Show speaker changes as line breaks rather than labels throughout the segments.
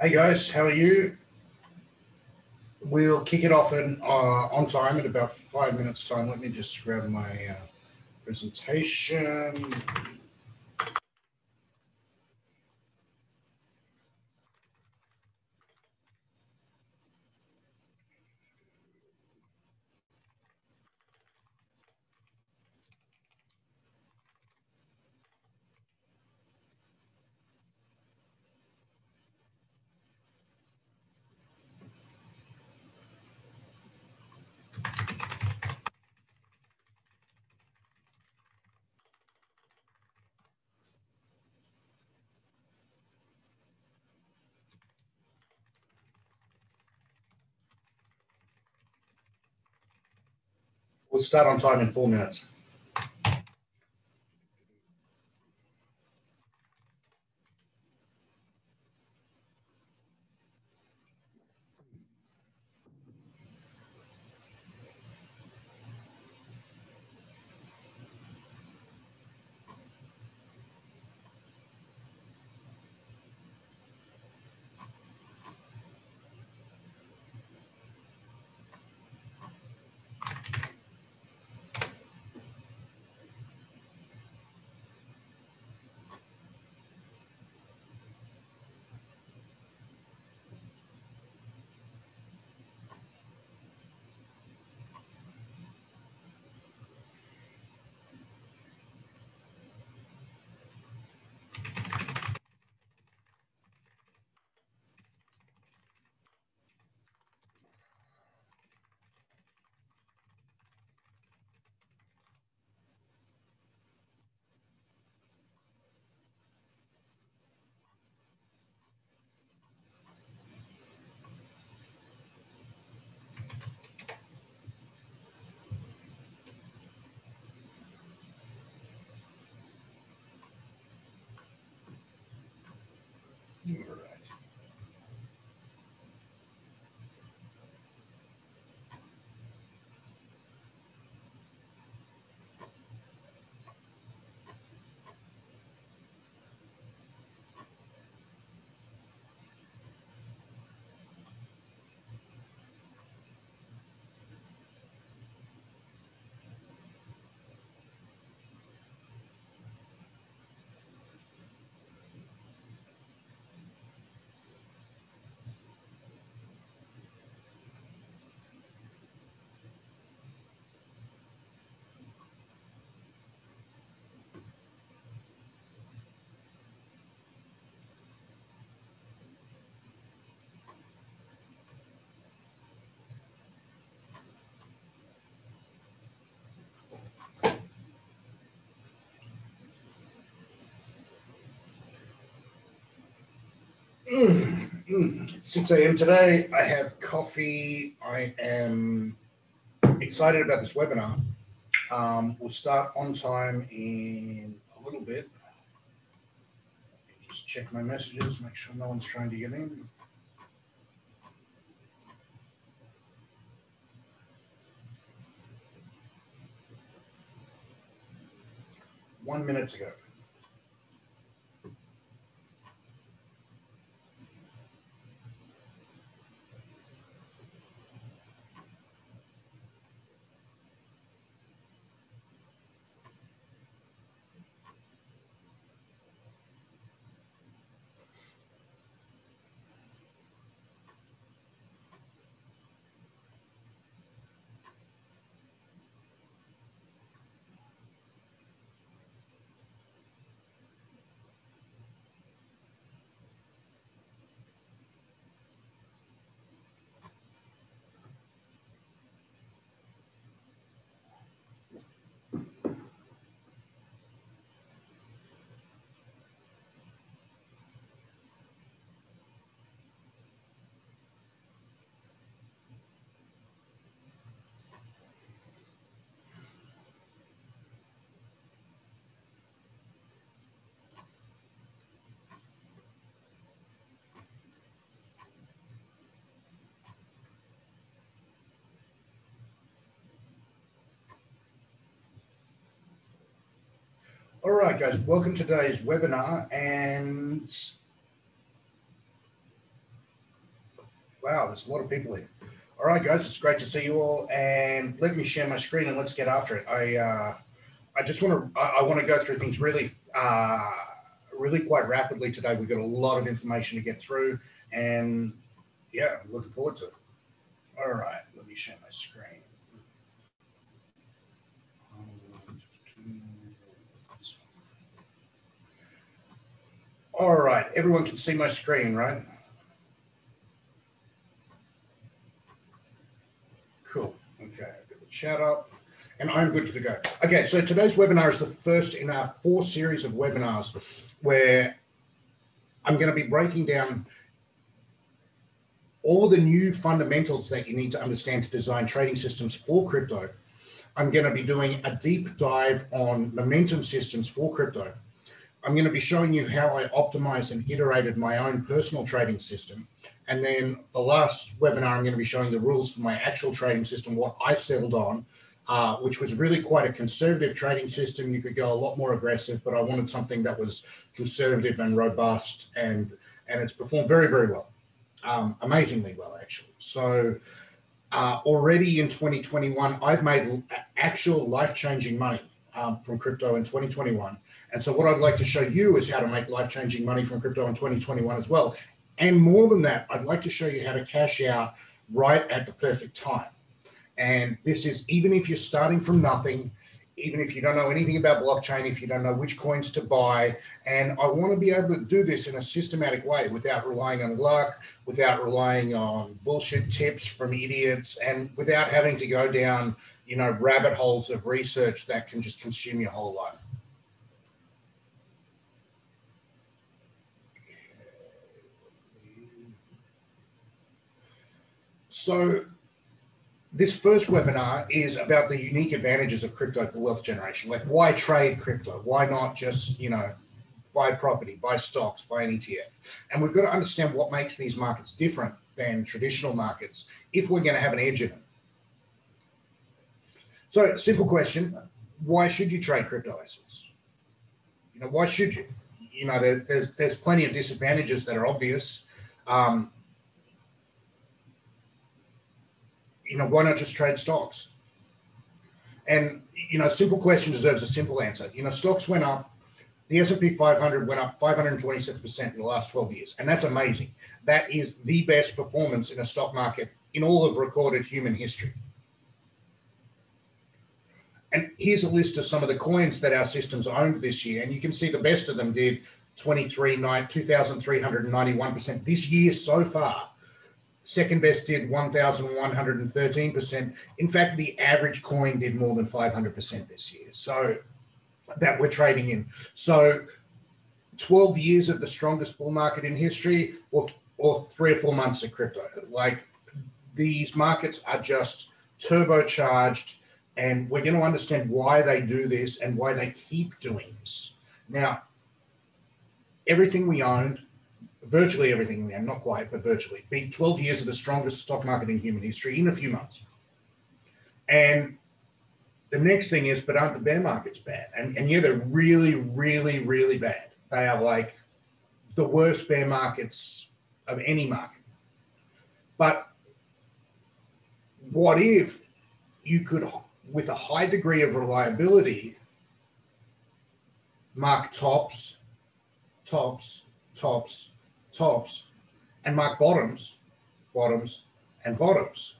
Hey guys, how are you? We'll kick it off on time in about 5 minutes time. Let me just grab my presentation. We'll start on time in 4 minutes. All right. It's 6 a.m. today. I have coffee. I am excited about this webinar. We'll start on time in a little bit. Just check my messages, make sure no one's trying to get in. One minute to go. All right, guys, welcome to today's webinar. And Wow, there's a lot of people here. All right, guys, it's great to see you all. And let me share my screen and let's get after it. I just want to go through things really quite rapidly today. We've got a lot of information to get through, and yeah, I'm looking forward to it. All right, let me share my screen. All right, everyone can see my screen, right? Cool. Okay, I've got the chat up, and I'm good to go. Okay, so today's webinar is the first in our 4 series of webinars where I'm going to be breaking down all the new fundamentals that you need to understand to design trading systems for crypto. I'm going to be doing a deep dive on momentum systems for crypto. I'm going to be showing you how I optimized and iterated my own personal trading system. And then the last webinar, I'm going to be showing the rules for my actual trading system, what I settled on, which was really quite a conservative trading system. You could go a lot more aggressive, but I wanted something that was conservative and robust, and it's performed very, very well, amazingly well, actually. So already in 2021, I've made actual life-changing money from crypto in 2021. And so what I'd like to show you is how to make life-changing money from crypto in 2021 as well. And more than that, I'd like to show you how to cash out right at the perfect time. And this is even if you're starting from nothing, even if you don't know anything about blockchain, if you don't know which coins to buy. And I want to be able to do this in a systematic way without relying on luck, without relying on bullshit tips from idiots, and without having to go down, you know, rabbit holes of research that can just consume your whole life. So this first webinar is about the unique advantages of crypto for wealth generation. Like, why trade crypto? Why not just, you know, buy property, buy stocks, buy an ETF? And we've got to understand what makes these markets different than traditional markets if we're going to have an edge in them. So, simple question: why should you trade crypto assets? You know, why should you? You know, there's plenty of disadvantages that are obvious. You know, why not just trade stocks? And, you know, simple question deserves a simple answer. You know, stocks went up. The S&P 500 went up 527% in the last 12 years. And that's amazing. That is the best performance in a stock market in all of recorded human history. And here's a list of some of the coins that our systems owned this year. And you can see the best of them did 2,391% this year so far. Second best did 1,113%. In fact, the average coin did more than 500% this year. So that we're trading in. So 12 years of the strongest bull market in history, or 3 or 4 months of crypto. Like, these markets are just turbocharged, and we're going to understand why they do this and why they keep doing this. Now, everything we owned, virtually everything we own, not quite, but virtually, beat 12 years of the strongest stock market in human history in a few months. And the next thing is, but aren't the bear markets bad? And yeah, they're really, really, really bad. They are like the worst bear markets of any market. But what if you could, with a high degree of reliability, mark tops, tops, tops, tops, and mark bottoms, bottoms, and bottoms?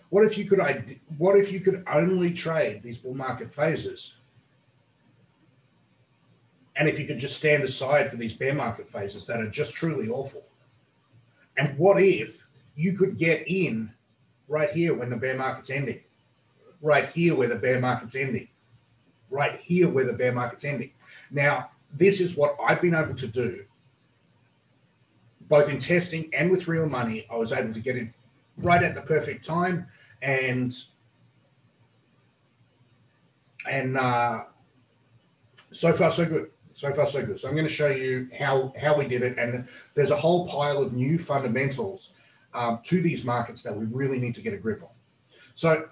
What if you could only trade these bull market phases? And if you could just stand aside for these bear market phases that are just truly awful? And what if you could get in right here when the bear market's ending? Right here where the bear market's ending? Right here where the bear market's ending? Now, this is what I've been able to do, both in testing and with real money. I was able to get in right at the perfect time, and so far so good. So far so good. So I'm going to show you how we did it, and there's a whole pile of new fundamentals to these markets that we really need to get a grip on. So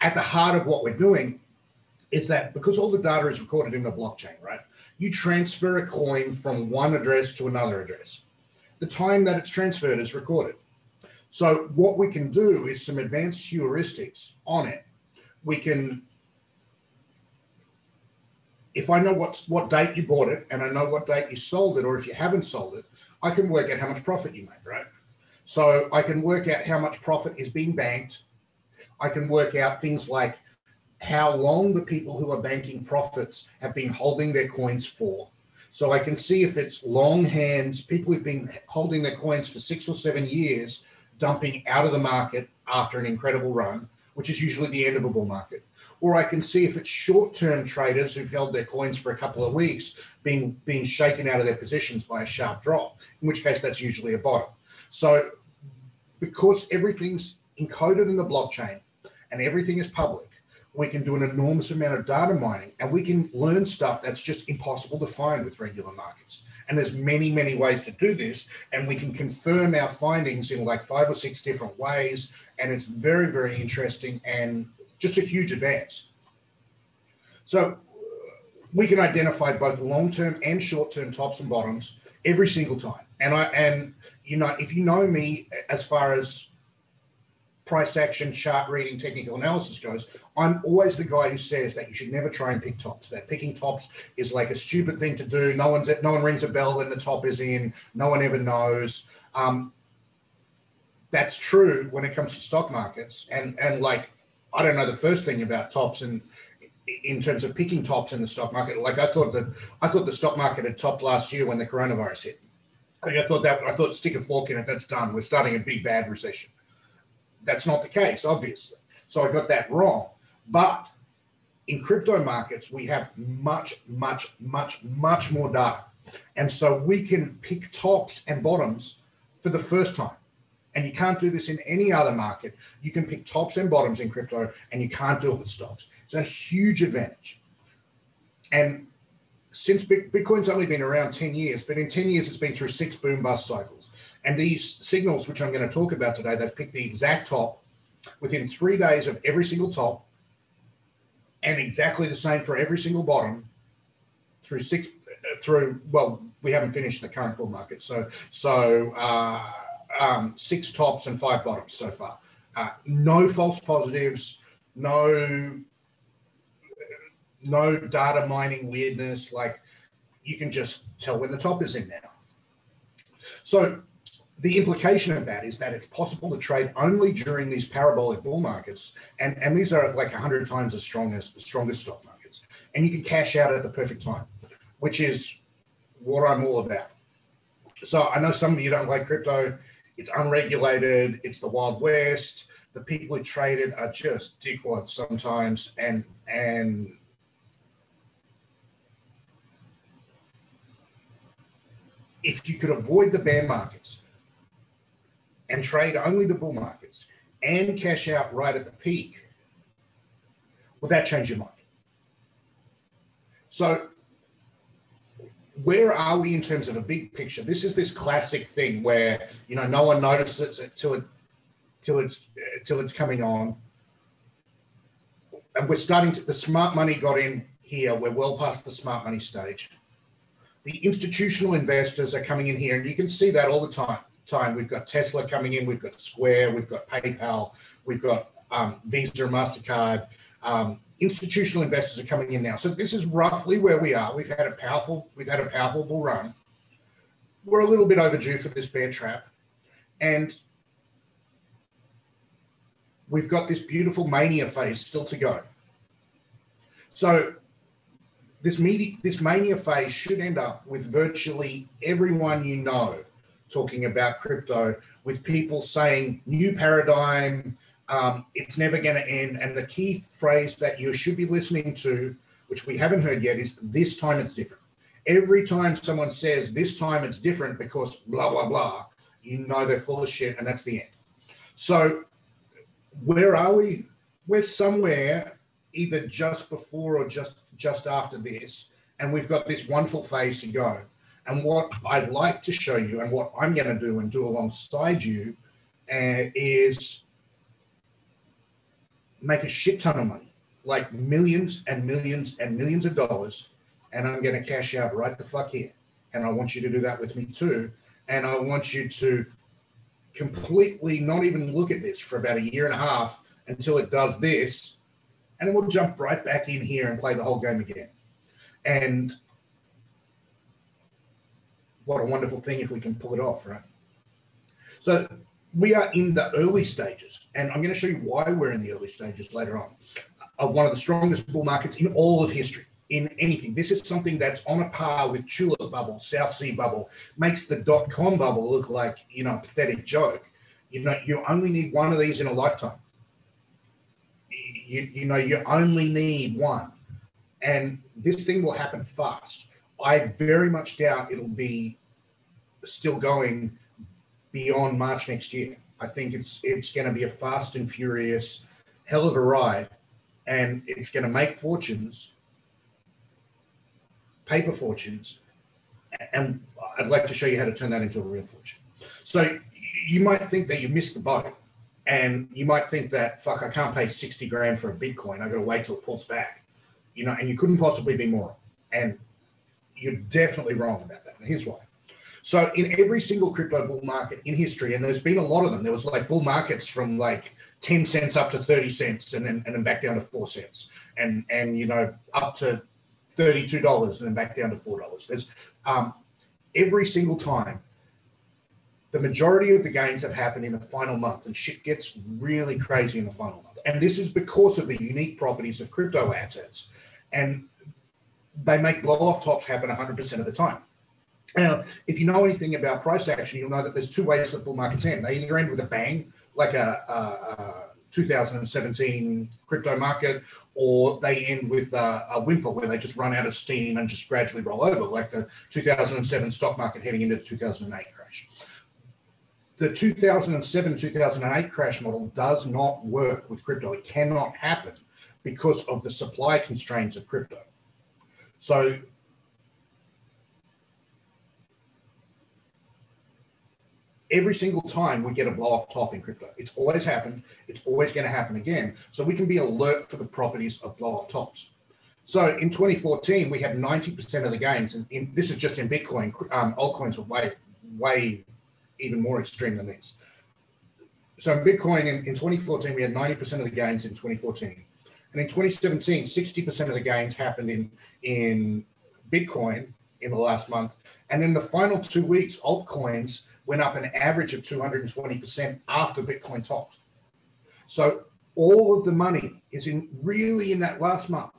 at the heart of what we're doing is that because all the data is recorded in the blockchain, right? You transfer a coin from one address to another address. The time that it's transferred is recorded. So what we can do is some advanced heuristics on it. We can, if I know what date you bought it and I know what date you sold it, or if you haven't sold it, I can work out how much profit you made, right? So I can work out how much profit is being banked. I can work out things like how long the people who are banking profits have been holding their coins for. So I can see if it's long hands, people who've been holding their coins for 6 or 7 years, dumping out of the market after an incredible run, which is usually the end of a bull market. Or I can see if it's short-term traders who've held their coins for a couple of weeks being shaken out of their positions by a sharp drop, in which case that's usually a bottom. So because everything's encoded in the blockchain and everything is public, we can do an enormous amount of data mining, and we can learn stuff that's just impossible to find with regular markets. And there's many, many ways to do this, and we can confirm our findings in like 5 or 6 different ways, and it's very, very interesting and just a huge advance. So we can identify both long-term and short-term tops and bottoms every single time. And you know, if you know me as far as price action, chart reading, technical analysis goes, I'm always the guy who says that you should never try and pick tops. That picking tops is like a stupid thing to do. No one rings a bell when the top is in. No one ever knows. That's true when it comes to stock markets. And like, I don't know the first thing about tops and in terms of picking tops in the stock market. Like I thought the stock market had topped last year when the coronavirus hit. Like I thought stick a fork in it, that's done. We're starting a big bad recession. That's not the case, obviously. So I got that wrong. But in crypto markets, we have much, much, much, much more data. And so we can pick tops and bottoms for the first time. And you can't do this in any other market. You can pick tops and bottoms in crypto, and you can't do it with stocks. It's a huge advantage. And since Bitcoin's only been around 10 years, but in 10 years, it's been through 6 boom bust cycles. And these signals, which I'm going to talk about today, they've picked the exact top within 3 days of every single top, and exactly the same for every single bottom well, we haven't finished the current bull market. So 6 tops and 5 bottoms so far. No false positives, no data mining weirdness. Like, you can just tell when the top is in now. So the implication of that is that it's possible to trade only during these parabolic bull markets, and these are like 100 times as strong as the strongest stock markets. And you can cash out at the perfect time, which is what I'm all about. So I know some of you don't like crypto. It's unregulated. It's the Wild West. The people who trade it are just dickwads sometimes, and if you could avoid the bear markets and trade only the bull markets and cash out right at the peak, will that change your mind? So where are we in terms of a big picture? This is this classic thing where, you know, no one notices it till it's coming on. And we're starting to, the smart money got in here. We're well past the smart money stage. The institutional investors are coming in here, and you can see that all the time. We've got Tesla coming in, we've got Square, we've got PayPal, we've got Visa and MasterCard. Institutional investors are coming in now. So this is roughly where we are. We've had a powerful bull run. We're a little bit overdue for this bear trap. And we've got this beautiful mania phase still to go. So this mania phase should end up with virtually everyone you know talking about crypto, with people saying new paradigm, it's never going to end. And the key phrase that you should be listening to, which we haven't heard yet, is this time it's different. Every time someone says this time it's different because blah, blah, blah, you know they're full of shit, and that's the end. So where are we? We're somewhere either just before or just after this, and we've got this wonderful phase to go. And what I'd like to show you, and what I'm going to do and do alongside you, is make a shit ton of money, like millions and millions and millions of dollars, and I'm going to cash out right the fuck here. And I want you to do that with me too. And I want you to completely not even look at this for about a year and a half until it does this, and then we'll jump right back in here and play the whole game again. And what a wonderful thing if we can pull it off, right? So we are in the early stages, and I'm going to show you why we're in the early stages later on, of one of the strongest bull markets in all of history, in anything. This is something that's on a par with tulip bubble, South Sea bubble, makes the dot-com bubble look like, you know, a pathetic joke. You know, you only need one of these in a lifetime. You know, you only need one. And this thing will happen fast. I very much doubt it'll be still going beyond March next year. I think it's going to be a fast and furious hell of a ride, and it's going to make fortunes, paper fortunes, and I'd like to show you how to turn that into a real fortune. So you might think that you missed the boat, and you might think that, fuck, I can't pay 60 grand for a Bitcoin. I got to wait till it pulls back, you know, and you couldn't possibly be more wrong. And you're definitely wrong about that. And here's why. So in every single crypto bull market in history, and there's been a lot of them, there was like bull markets from like 10 cents up to 30 cents and then back down to 4 cents and you know, up to $32 and then back down to $4. There's every single time, the majority of the gains have happened in the final month, and shit gets really crazy in the final month. And this is because of the unique properties of crypto assets. And they make blow-off tops happen 100% of the time. Now, if you know anything about price action, you'll know that there's two ways that bull markets end. They either end with a bang, like a 2017 crypto market, or they end with a whimper where they just run out of steam and just gradually roll over, like the 2007 stock market heading into the 2008 crash. The 2007-2008 crash model does not work with crypto. It cannot happen because of the supply constraints of crypto. So every single time we get a blow-off top in crypto, it's always happened. It's always going to happen again. So we can be alert for the properties of blow-off tops. So in 2014, we had 90% of the gains, and this is just in Bitcoin. Altcoins were way even more extreme than this. So in Bitcoin in 2014, we had 90% of the gains in 2014. And in 2017, 60% of the gains happened in Bitcoin in the last month. And in the final 2 weeks, altcoins went up an average of 220% after Bitcoin topped. So all of the money is really in that last month.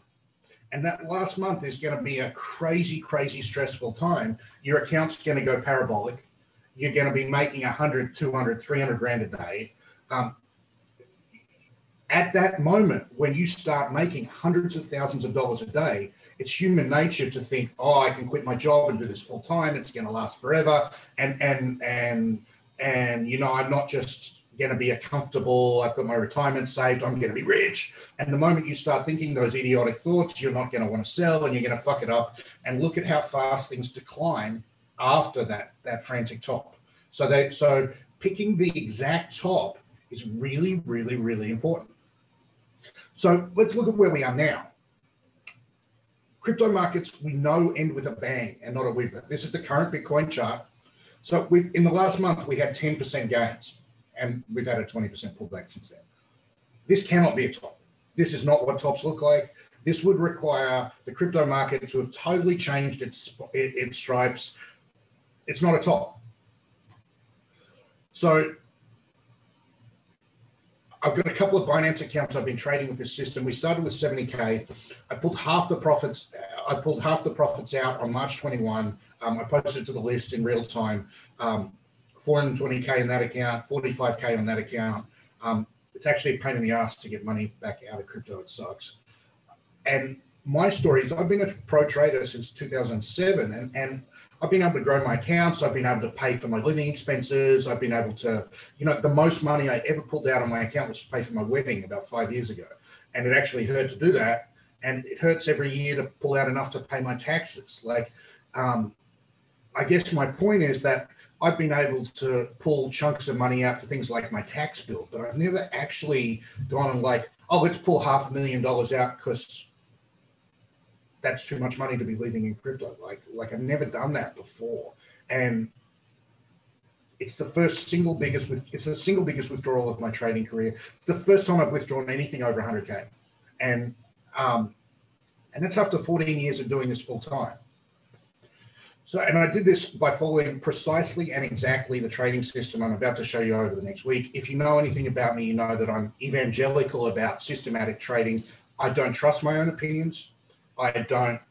And that last month is going to be a crazy, crazy stressful time. Your account's going to go parabolic. You're going to be making 100, 200, 300 grand a day. At that moment, when you start making hundreds of thousands of dollars a day, it's human nature to think, oh, I can quit my job and do this full time. It's going to last forever. And you know, I'm not just going to be a comfortable, I've got my retirement saved, I'm going to be rich. And the moment you start thinking those idiotic thoughts, you're not going to want to sell and you're going to fuck it up. And look at how fast things decline after that frantic top. So picking the exact top is really, really, really important. So let's look at where we are now. Crypto markets, we know, end with a bang and not a whimper. This is the current Bitcoin chart. So in the last month, we had 10% gains, and we've had a 20% pullback since then. This cannot be a top. This is not what tops look like. This would require the crypto market to have totally changed its stripes. It's not a top. So I've got a couple of Binance accounts I've been trading with this system. We started with 70K. I pulled half the profits. I pulled half the profits out on March 21. I posted to the list in real time. 420K in that account, 45K on that account. It's actually a pain in the ass to get money back out of crypto. It sucks. And my story is I've been a pro trader since 2007, and I've been able to grow my accounts. I've been able to pay for my living expenses. I've been able to, you know, the most money I ever pulled out on my account was to pay for my wedding about 5 years ago. And it actually hurt to do that. And it hurts every year to pull out enough to pay my taxes. Like, I guess my point is that I've been able to pull chunks of money out for things like my tax bill, but I've never actually gone and like, oh, let's pull $500,000 out because that's too much money to be leaving in crypto. Like I've never done that before. And It's the single biggest withdrawal of my trading career. It's the first time I've withdrawn anything over 100K. And that's after 14 years of doing this full time. So, and I did this by following precisely and exactly the trading system I'm about to show you over the next week. If you know anything about me, you know that I'm evangelical about systematic trading. I don't trust my own opinions. I don't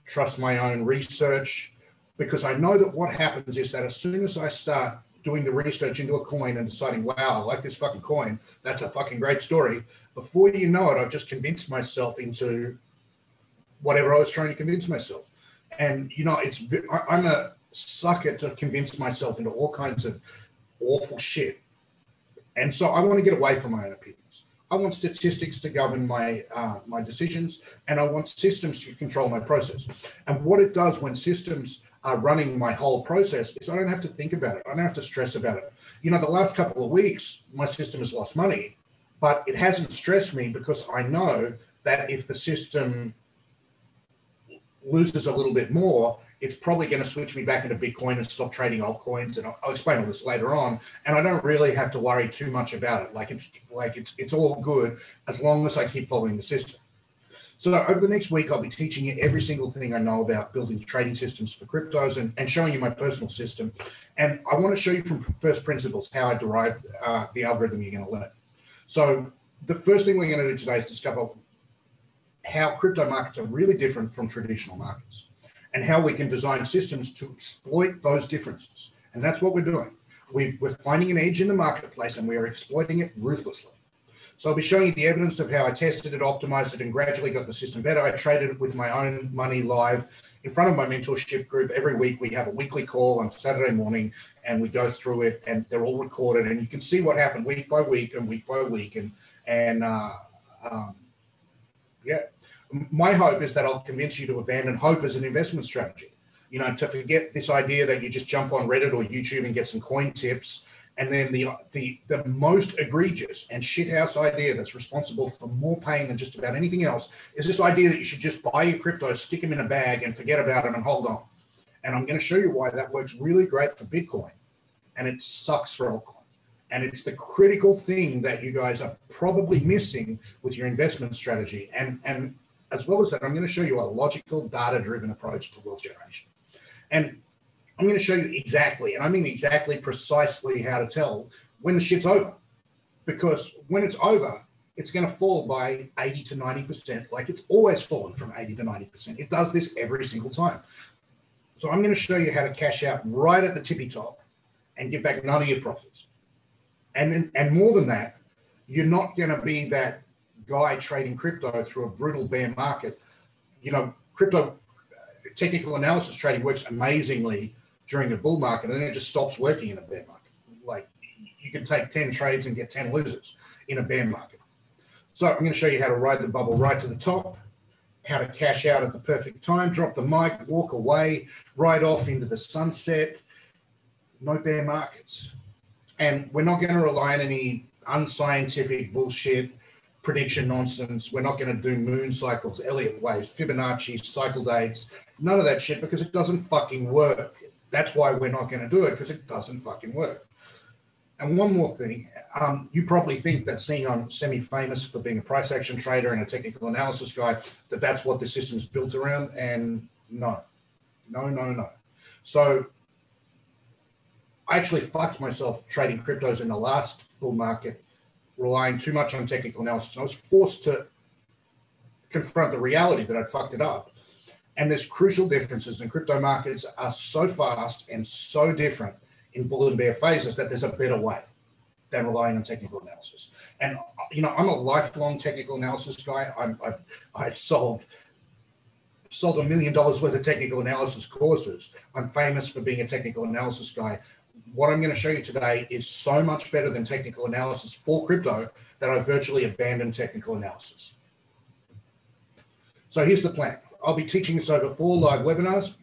trust my own research, because I know that what happens is that as soon as I start doing the research into a coin and deciding, wow, I like this fucking coin, that's a fucking great story, before you know it, I've just convinced myself into whatever I was trying to convince myself. And, you know, I'm a sucker to convince myself into all kinds of awful shit. And so I want to get away from my own opinions. I want statistics to govern my decisions, and I want systems to control my process. And what it does when systems are running my whole process is I don't have to think about it. I don't have to stress about it. You know, the last couple of weeks, my system has lost money, but it hasn't stressed me, because I know that if the system loses a little bit more, it's probably going to switch me back into Bitcoin and stop trading altcoins. And I'll explain all this later on. And I don't really have to worry too much about it. It's all good as long as I keep following the system. So over the next week, I'll be teaching you every single thing I know about building trading systems for cryptos, and showing you my personal system. And I want to show you from first principles how I derived the algorithm you're going to learn. So the first thing we're going to do today is discover how crypto markets are really different from traditional markets, and how we can design systems to exploit those differences. And that's what we're doing. We're finding an edge in the marketplace, and we are exploiting it ruthlessly. So I'll be showing you the evidence of how I tested it, optimized it, and gradually got the system better. I traded it with my own money live in front of my mentorship group. Every week we have a weekly call on Saturday morning, and we go through it, and they're all recorded, and you can see what happened week by week and week by week. Yeah. My hope is that I'll convince you to abandon hope as an investment strategy. You know, to forget this idea that you just jump on Reddit or YouTube and get some coin tips. And then the most egregious and shithouse idea that's responsible for more pain than just about anything else is this idea that you should just buy your cryptos, stick them in a bag, and forget about them and hold on. And I'm going to show you why that works really great for Bitcoin, and it sucks for altcoin. And it's the critical thing that you guys are probably missing with your investment strategy. And as well as that, I'm going to show you a logical, data-driven approach to wealth generation. And I'm going to show you exactly, and I mean exactly, precisely how to tell when the shit's over. Because when it's over, it's going to fall by 80 to 90%, like it's always fallen from 80 to 90%. It does this every single time. So I'm going to show you how to cash out right at the tippy top and get back none of your profits. And more than that, you're not going to be that guy trading crypto through a brutal bear market. You know, crypto technical analysis trading works amazingly during a bull market, and then it just stops working in a bear market. Like, you can take 10 trades and get 10 losers in a bear market. So I'm going to show you how to ride the bubble right to the top, how to cash out at the perfect time, drop the mic, walk away, ride off into the sunset. No bear markets. And we're not going to rely on any unscientific bullshit prediction nonsense. We're not going to do moon cycles, Elliott waves, Fibonacci, cycle dates, none of that shit, because it doesn't fucking work. That's why we're not going to do it, because it doesn't fucking work. And one more thing, you probably think that seeing I'm semi-famous for being a price action trader and a technical analysis guy, that's what the system is built around, and no. So I actually fucked myself trading cryptos in the last bull market, relying too much on technical analysis. I was forced to confront the reality that I'd fucked it up. And there's crucial differences, and crypto markets are so fast and so different in bull and bear phases that there's a better way than relying on technical analysis. And, you know, I'm a lifelong technical analysis guy. I've sold $1 million worth of technical analysis courses. I'm famous for being a technical analysis guy. What I'm going to show you today is so much better than technical analysis for crypto that I virtually abandoned technical analysis. So here's the plan. I'll be teaching this over 4 live webinars.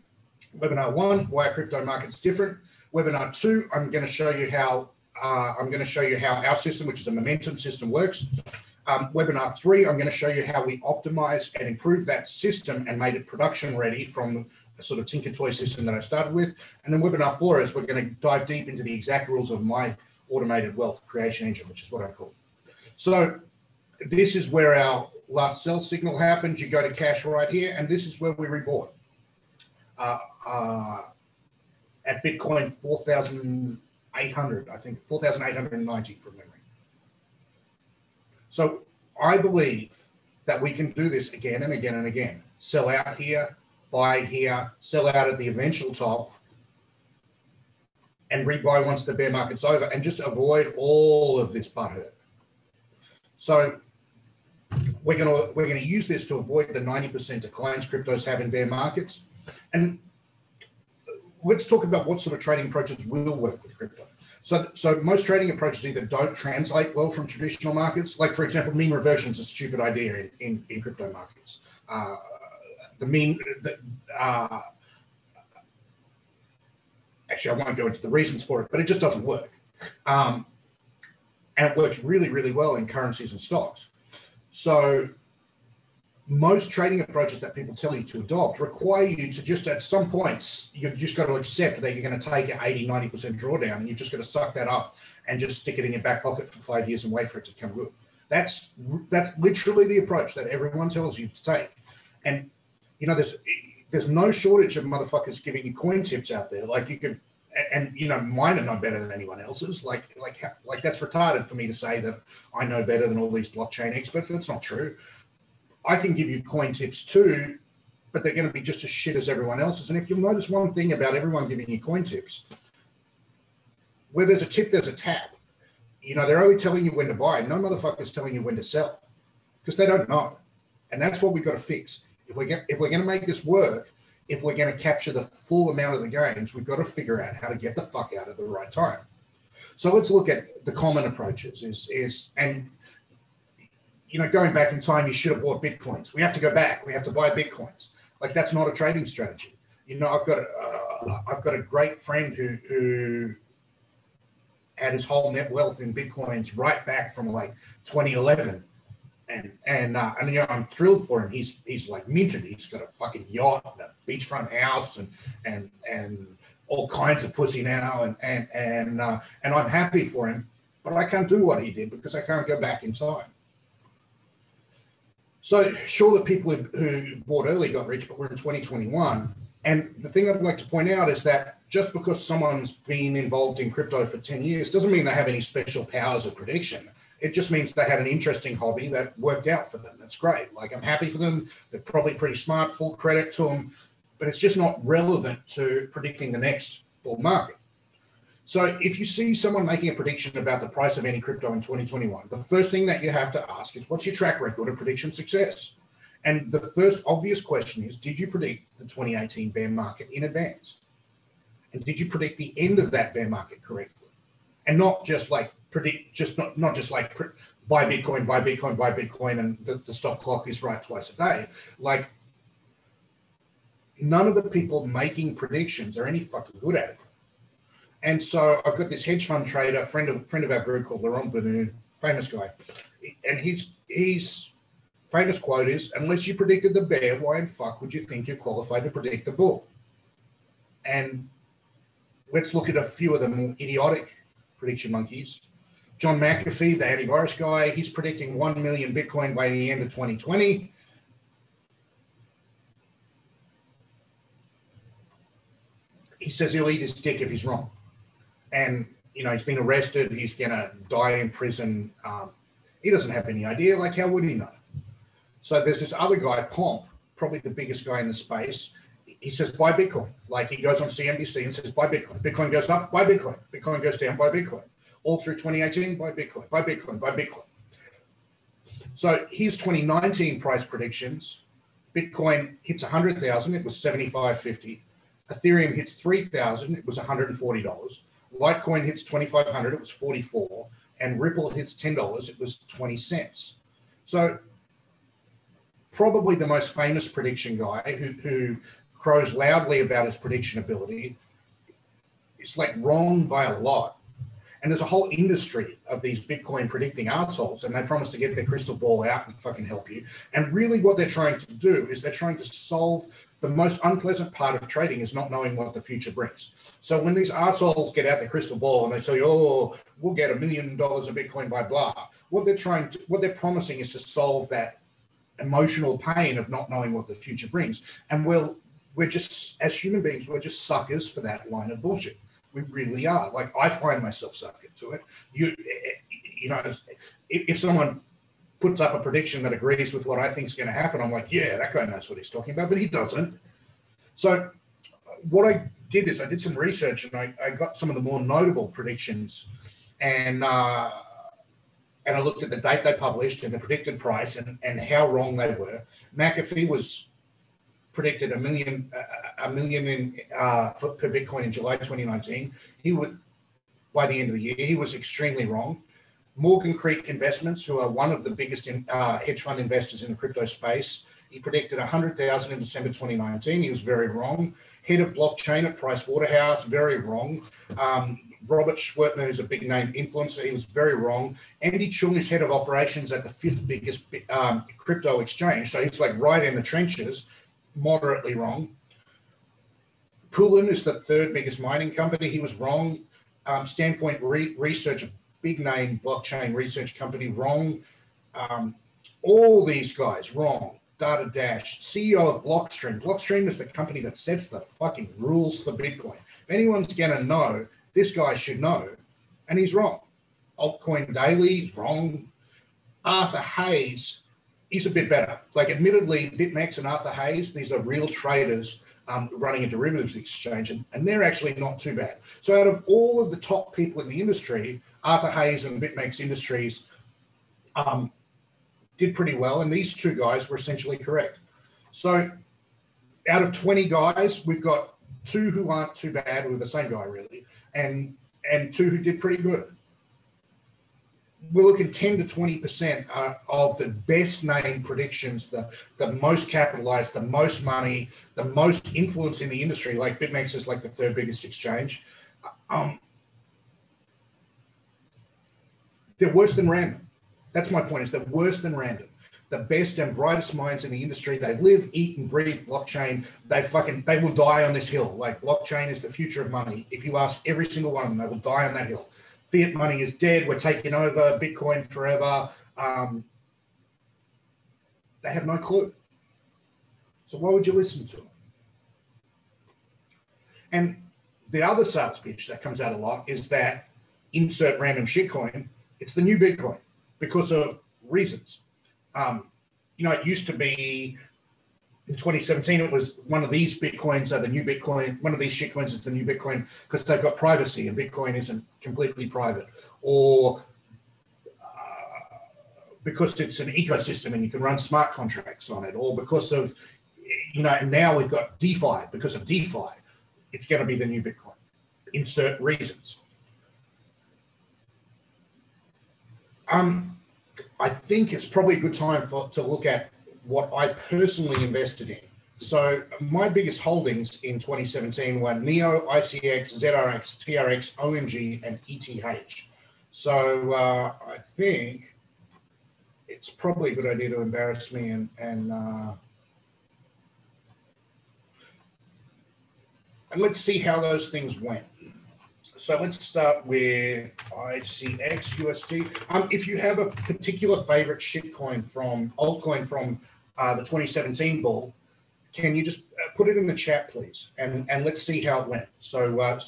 Webinar 1, why are crypto markets different? Webinar 2, I'm going to show you how our system, which is a momentum system, works. Webinar 3, I'm going to show you how we optimize and improve that system and made it production ready from sort of tinker toy system that I started with. And then webinar 4 is we're going to dive deep into the exact rules of my automated wealth creation engine, which is what I call it. So this is where our last sell signal happens. You go to cash right here, and this is where we rebought at Bitcoin 4,800, I think 4,890 from memory. So I believe that we can do this again and again and again. Sell out here, buy here, sell out at the eventual top, and rebuy once the bear market's over, and just avoid all of this butthurt. So we're gonna use this to avoid the 90% declines cryptos have in bear markets. And let's talk about what sort of trading approaches will work with crypto. So most trading approaches either don't translate well from traditional markets. Like, for example, mean reversion is a stupid idea in crypto markets. Actually, I won't go into the reasons for it, but it just doesn't work. And it works really, really well in currencies and stocks. So most trading approaches that people tell you to adopt require you to just, at some points, you've just got to accept that you're going to take an 80, 90% drawdown, and you've just got to suck that up and just stick it in your back pocket for 5 years and wait for it to come good. That's literally the approach that everyone tells you to take. And, you know, there's no shortage of motherfuckers giving you coin tips out there. Like, you could, and you know, mine are not better than anyone else's. Like that's retarded for me to say that I know better than all these blockchain experts. That's not true. I can give you coin tips too, but they're going to be just as shit as everyone else's. And if you'll notice one thing about everyone giving you coin tips, where there's a tip, there's a tap. You know, they're only telling you when to buy. No motherfucker's telling you when to sell, because they don't know. And that's what we've got to fix. If we're going to make this work, if we're going to capture the full amount of the gains, we've got to figure out how to get the fuck out at the right time. So let's look at the common approaches. And you know, going back in time, you should have bought Bitcoins. We have to go back. We have to buy Bitcoins. Like, that's not a trading strategy. You know, I've got a great friend who had his whole net wealth in Bitcoins right back from like 2011. And you know, I'm thrilled for him. He's like minted. He's got a fucking yacht and a beachfront house and all kinds of pussy now. And I'm happy for him, but I can't do what he did because I can't go back in time. So sure, the people who bought early got rich, but we're in 2021. And the thing I'd like to point out is that just because someone's been involved in crypto for 10 years doesn't mean they have any special powers of prediction. It just means they had an interesting hobby that worked out for them. That's great. Like, I'm happy for them. They're probably pretty smart, full credit to them, but it's just not relevant to predicting the next bull market. So if you see someone making a prediction about the price of any crypto in 2021, the first thing that you have to ask is, what's your track record of prediction success? And the first obvious question is, did you predict the 2018 bear market in advance? And did you predict the end of that bear market correctly? And not just like not just like buy Bitcoin, buy Bitcoin, buy Bitcoin, and the stop clock is right twice a day. Like, none of the people making predictions are any fucking good at it. And so I've got this hedge fund trader, friend of our group called Laurent Benu, famous guy. And his famous quote is, unless you predicted the bear, why in fuck would you think you're qualified to predict the bull? And let's look at a few of the more idiotic prediction monkeys. John McAfee, the antivirus guy, he's predicting 1 million Bitcoin by the end of 2020. He says he'll eat his dick if he's wrong. And, you know, he's been arrested. He's going to die in prison. He doesn't have any idea. Like, how would he know? So there's this other guy, Pomp, probably the biggest guy in the space. He says, buy Bitcoin. Like, he goes on CNBC and says, buy Bitcoin. Bitcoin goes up, buy Bitcoin. Bitcoin goes down, buy Bitcoin. All through 2018, buy Bitcoin, buy Bitcoin, buy Bitcoin. So here's 2019 price predictions. Bitcoin hits 100,000, it was 75.50. Ethereum hits 3,000, it was $140. Litecoin hits 2,500, it was 44. And Ripple hits $10, it was 20 cents. So probably the most famous prediction guy who crows loudly about his prediction ability is like wrong by a lot. And there's a whole industry of these Bitcoin predicting assholes, and they promise to get their crystal ball out and fucking help you. And really what they're trying to do is they're trying to solve the most unpleasant part of trading is not knowing what the future brings. So when these assholes get out their crystal ball and they tell you, oh, we'll get $1 million of Bitcoin by blah, what they're promising is to solve that emotional pain of not knowing what the future brings. And we're just, as human beings, we're just suckers for that line of bullshit. We really are. Like, I find myself sucked into it. You know, if someone puts up a prediction that agrees with what I think is going to happen, I'm like, yeah, that guy knows what he's talking about, but he doesn't. So what I did is I did some research and I got some of the more notable predictions, and I looked at the date they published and the predicted price and how wrong they were. McAfee was predicted a million per Bitcoin in July 2019. He would, by the end of the year, he was extremely wrong. Morgan Creek Investments, who are one of the biggest hedge fund investors in the crypto space, he predicted 100,000 in December 2019. He was very wrong. Head of blockchain at Price Waterhouse, very wrong. Robert Schwertner, who's a big name influencer, he was very wrong. Andy Chung is head of operations at the 5th biggest crypto exchange. So he's like right in the trenches, moderately wrong. Poulin is the 3rd biggest mining company. He was wrong. Standpoint Research, a big name blockchain research company, wrong. All these guys, wrong. Data Dash, CEO of Blockstream. Blockstream is the company that sets the fucking rules for Bitcoin. If anyone's going to know, this guy should know, and he's wrong. Altcoin Daily, he's wrong. Arthur Hayes, he's a bit better. Like, admittedly, BitMEX and Arthur Hayes, these are real traders running a derivatives exchange, and they're actually not too bad. So out of all of the top people in the industry, Arthur Hayes and BitMEX Industries did pretty well, and these two guys were essentially correct. So out of 20 guys, we've got 2 who aren't too bad, who are the same guy really, and 2 who did pretty good. We're looking 10 to 20% of the best name predictions, the most capitalized, the most money, the most influence in the industry. Like BitMEX is like the 3rd biggest exchange. They're worse than random. That's my point, is they're worse than random. The best and brightest minds in the industry, they live, eat, and breathe blockchain. They will die on this hill. Like, blockchain is the future of money. If you ask every single one of them, they will die on that hill. Fiat money is dead. We're taking over Bitcoin forever. They have no clue. So why would you listen to them? And the other sales pitch that comes out a lot is that insert random shitcoin, it's the new Bitcoin because of reasons. You know, it used to be in 2017, it was one of these Bitcoins are the new Bitcoin. One of these shitcoins is the new Bitcoin because they've got privacy and Bitcoin isn't completely private, or because it's an ecosystem and you can run smart contracts on it, or because of, you know, now we've got DeFi. Because of DeFi, it's going to be the new Bitcoin. Insert reasons. I think it's probably a good time to look at what I personally invested in. So my biggest holdings in 2017 were NEO, ICX, ZRX, TRX, OMG, and ETH. So I think it's probably a good idea to embarrass me and let's see how those things went. So let's start with ICX USD. If you have a particular favorite shitcoin from altcoin from the 2017 bull, can you just put it in the chat, please? And let's see how it went. So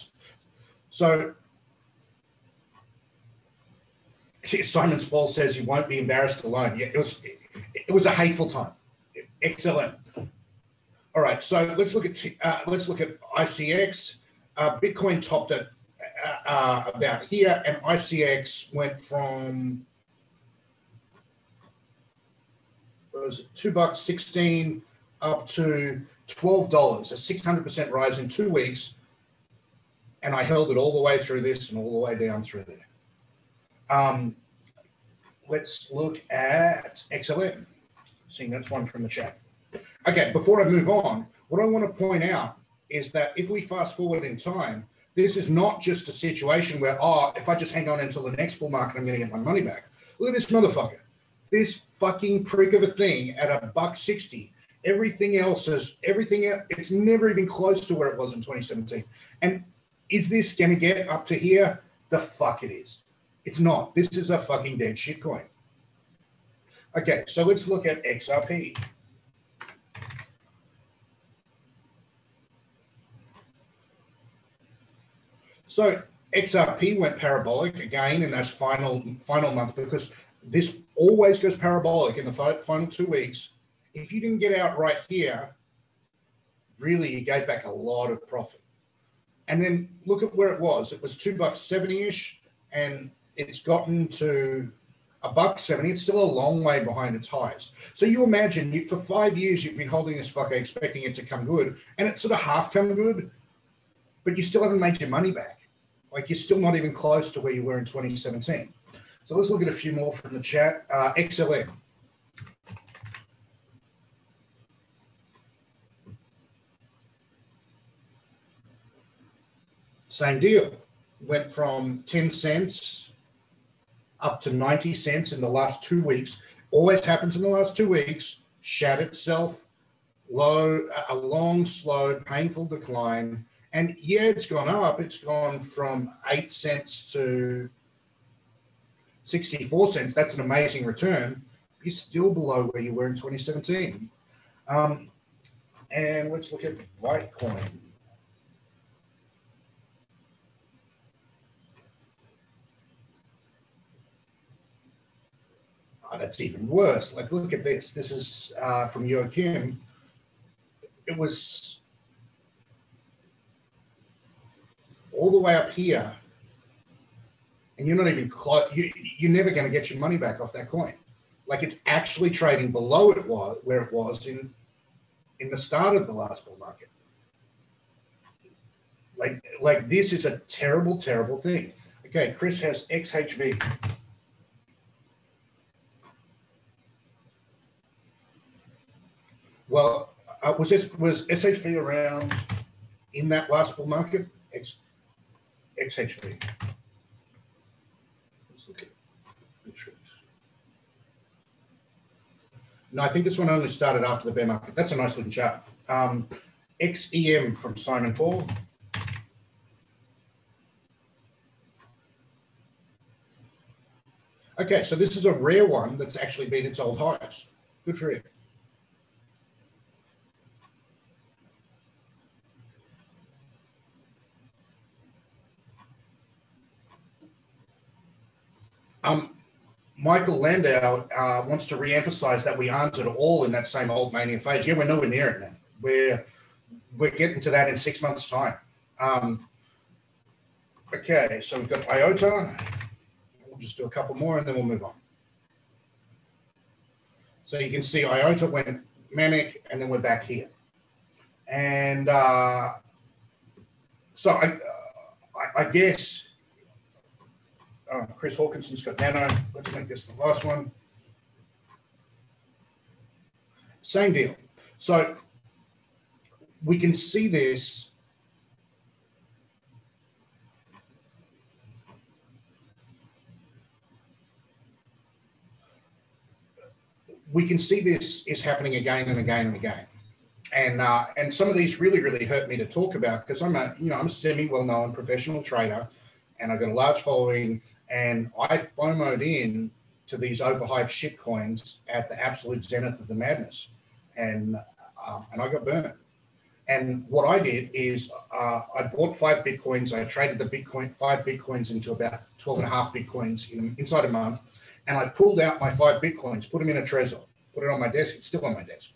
Simon Spall says you won't be embarrassed alone. Yeah, it was a hateful time. Excellent. All right, so let's look at ICX. Bitcoin topped at about here, and ICX went from, what was it, $2.16 up to $12, a 600% rise in 2 weeks, and I held it all the way through this and all the way down through there. Let's look at XLM. Seeing that's one from the chat. Okay, before I move on, what I want to point out is that if we fast forward in time, this is not just a situation where, if I just hang on until the next bull market, I'm going to get my money back. Look at this motherfucker. This fucking prick of a thing at $1.60 Everything else is it's never even close to where it was in 2017. And is this going to get up to here? The fuck it is. It's not. This is a fucking dead shit coin. Okay, so let's look at XRP. So XRP went parabolic again in those final month, because this always goes parabolic in the final 2 weeks. If you didn't get out right here, really you gave back a lot of profit. And then look at where it was. It was $2.70-ish, and it's gotten to $1.70. It's still a long way behind its highs. So you imagine for 5 years you've been holding this fucker expecting it to come good, and it's sort of half come good, but you still haven't made your money back. Like, you're still not even close to where you were in 2017. So let's look at a few more from the chat. XLF. Same deal. Went from 10 cents up to 90 cents in the last 2 weeks. Always happens in the last 2 weeks. Shat itself, a long, slow, painful decline. And yeah, it's gone up. It's gone from 8 cents to 64 cents. That's an amazing return. You're still below where you were in 2017. And let's look at Litecoin. Oh, that's even worse. Like, look at this. This is from Joachim. It was all the way up here, and you're not even close. You're never going to get your money back off that coin. Like, it's actually trading below where it was in the start of the last bull market. Like this is a terrible, terrible thing. Okay, Chris has XHV. Well, was SHV around in that last bull market? XHV. Let's look at metrics. No, I think this one only started after the bear market. That's a nice looking chart. XEM from Simon Paul. Okay, so this is a rare one that's actually beat its old highs. Good for it. Michael Landau wants to re-emphasize that we aren't at all in that same old mania phase. Yeah, we're nowhere near it now. We're getting to that in 6 months' time. Okay, so we've got IOTA. We'll just do a couple more and then we'll move on. So you can see IOTA went manic and then we're back here. And so I guess Chris Hawkinson's got Nano. Let's make this the last one. Same deal. So we can see this. We can see this is happening again and again and again. And some of these really, really hurt me to talk about because I'm a semi-well-known professional trader and I've got a large following. And I FOMO'd in to these overhyped shit coins at the absolute zenith of the madness. And I got burned. And what I did is I bought 5 Bitcoins. I traded the 5 Bitcoins into about 12.5 Bitcoins inside a month. And I pulled out my 5 Bitcoins, put them in a Trezor, put it on my desk. It's still on my desk.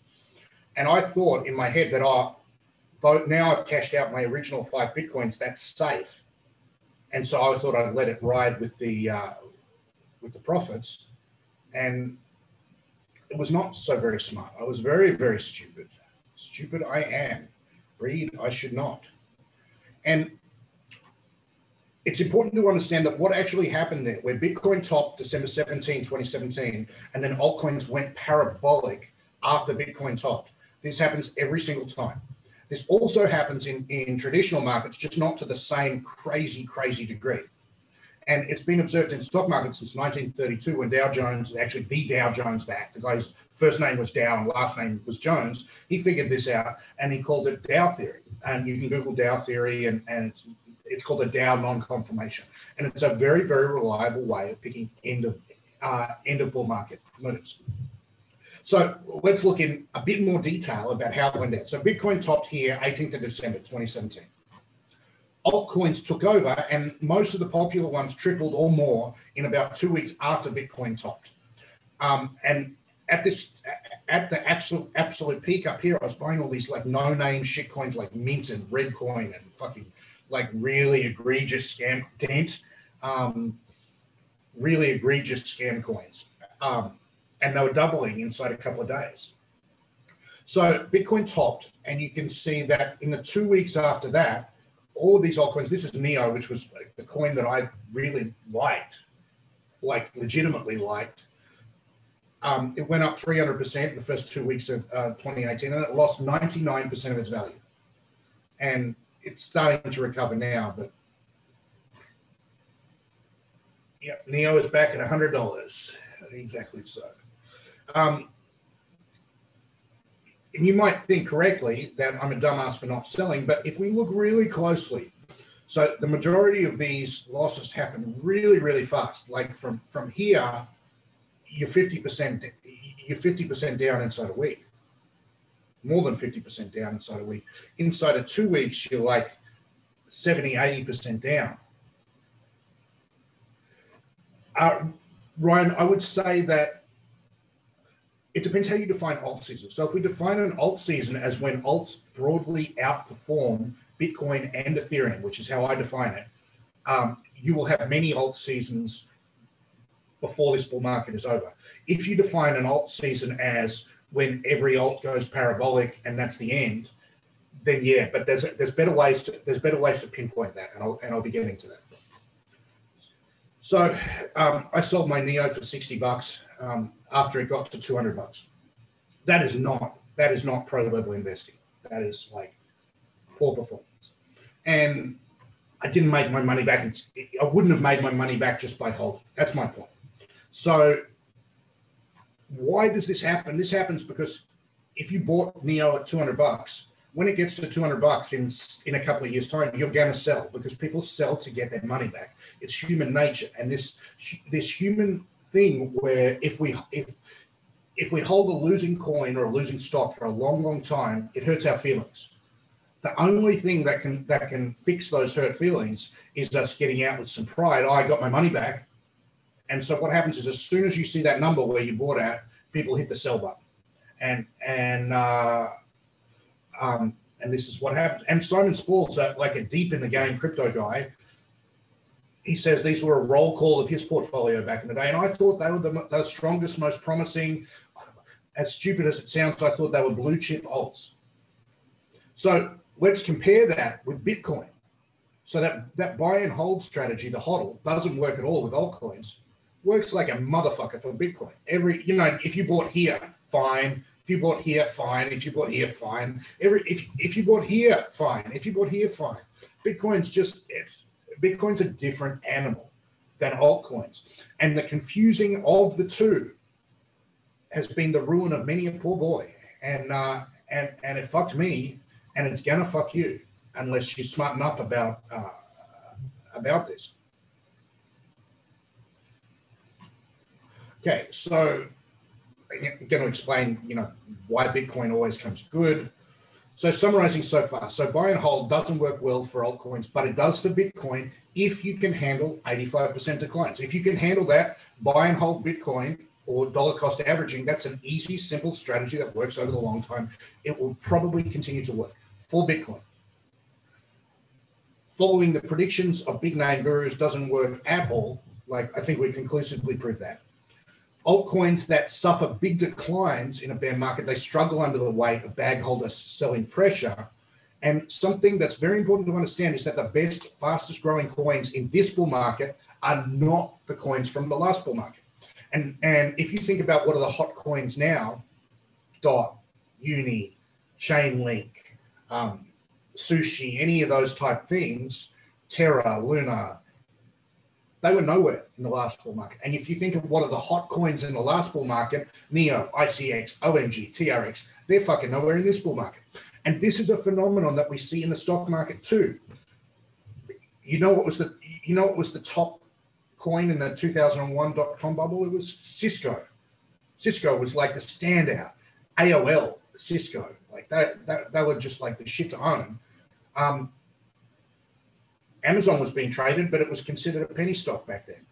And I thought in my head that, though now I've cashed out my original 5 Bitcoins, that's safe. And so I thought I'd let it ride with the profits, and it was not so very smart. I was very, very stupid. Stupid I am. Read, I should not. And it's important to understand that what actually happened there, where Bitcoin topped December 17, 2017, and then altcoins went parabolic after Bitcoin topped. This happens every single time. This also happens in traditional markets, just not to the same crazy, crazy degree. And it's been observed in stock markets since 1932 when Dow Jones, actually the Dow Jones back, the guy's first name was Dow and last name was Jones, he figured this out and he called it Dow theory. And you can Google Dow theory and it's called a Dow non-confirmation. And it's a very, very reliable way of picking end of bull market moves. So let's look in a bit more detail about how it went down. So Bitcoin topped here 18th of December 2017. Altcoins took over and most of the popular ones tripled or more in about 2 weeks after Bitcoin topped. And at the absolute peak up here, I was buying all these like no-name shit coins like Mint and Redcoin and fucking like really egregious scam Dent, really egregious scam coins. And they were doubling inside a couple of days. So Bitcoin topped, and you can see that in the 2 weeks after that, all of these altcoins, this is Neo, which was the coin that I really liked, like legitimately liked. It went up 300% in the first 2 weeks of 2018, and it lost 99% of its value. And it's starting to recover now, but yeah, Neo is back at $100. Exactly so. And you might think correctly that I'm a dumbass for not selling, but if we look really closely, so the majority of these losses happen really, really fast. Like from here, you're 50% down inside a week, more than 50% down inside a week. Inside of 2 weeks, you're like 70, 80% down. Ryan, I would say that it depends how you define alt season. So if we define an alt season as when alts broadly outperform Bitcoin and Ethereum, which is how I define it, you will have many alt seasons before this bull market is over. If you define an alt season as when every alt goes parabolic and that's the end, then yeah, but there's better ways to pinpoint that, and I'll be getting to that. So I sold my Neo for $60 after it got to $200. That is not pro level investing. That is like poor performance. And I didn't make my money back. I wouldn't have made my money back just by holding. That's my point. So why does this happen? This happens because if you bought Neo at $200, when it gets to $200 in a couple of years' time, you're going to sell because people sell to get their money back. It's human nature, and this human thing where if we hold a losing coin or a losing stock for a long, long time, it hurts our feelings. The only thing that can fix those hurt feelings is us getting out with some pride. Oh, I got my money back. And so what happens is as soon as you see that number where you bought at, people hit the sell button, and this is what happens. And Simon Spall's like a deep in the game crypto guy. He says these were a roll call of his portfolio back in the day. And I thought they were the strongest, most promising. As stupid as it sounds, I thought they were blue chip alts. So let's compare that with Bitcoin. So that buy and hold strategy, the HODL, doesn't work at all with altcoins. Works like a motherfucker for Bitcoin. If you bought here, fine. If you bought here, fine. If you bought here, fine. If you bought here, fine. If you bought here, fine. Bitcoin's a different animal than altcoins. And the confusing of the two has been the ruin of many a poor boy. And it fucked me, and it's gonna fuck you unless you smarten up about this. Okay, so I'm going to explain, why Bitcoin always comes good. So summarizing so far, so buy and hold doesn't work well for altcoins, but it does for Bitcoin if you can handle 85% declines. If you can handle that, buy and hold Bitcoin or dollar cost averaging, that's an easy, simple strategy that works over the long time. It will probably continue to work for Bitcoin. Following the predictions of big name gurus doesn't work at all. Like, I think we conclusively proved that. Altcoins that suffer big declines in a bear market, they struggle under the weight of bag holder selling pressure. And something that's very important to understand is that the best, fastest growing coins in this bull market are not the coins from the last bull market. And if you think about what are the hot coins now, DOT, Uni, Chainlink, Sushi, any of those type things, Terra, Luna, They were nowhere in the last bull market. And if you think of what are the hot coins in the last bull market, NEO, ICX, OMG, TRX, they're fucking nowhere in this bull market. And this is a phenomenon that we see in the stock market too. You know what was the top coin in the 2001 .com bubble? It was Cisco. Cisco was like the standout. AOL, Cisco, like they were just like the shit to own. Amazon was being traded, but it was considered a penny stock back then,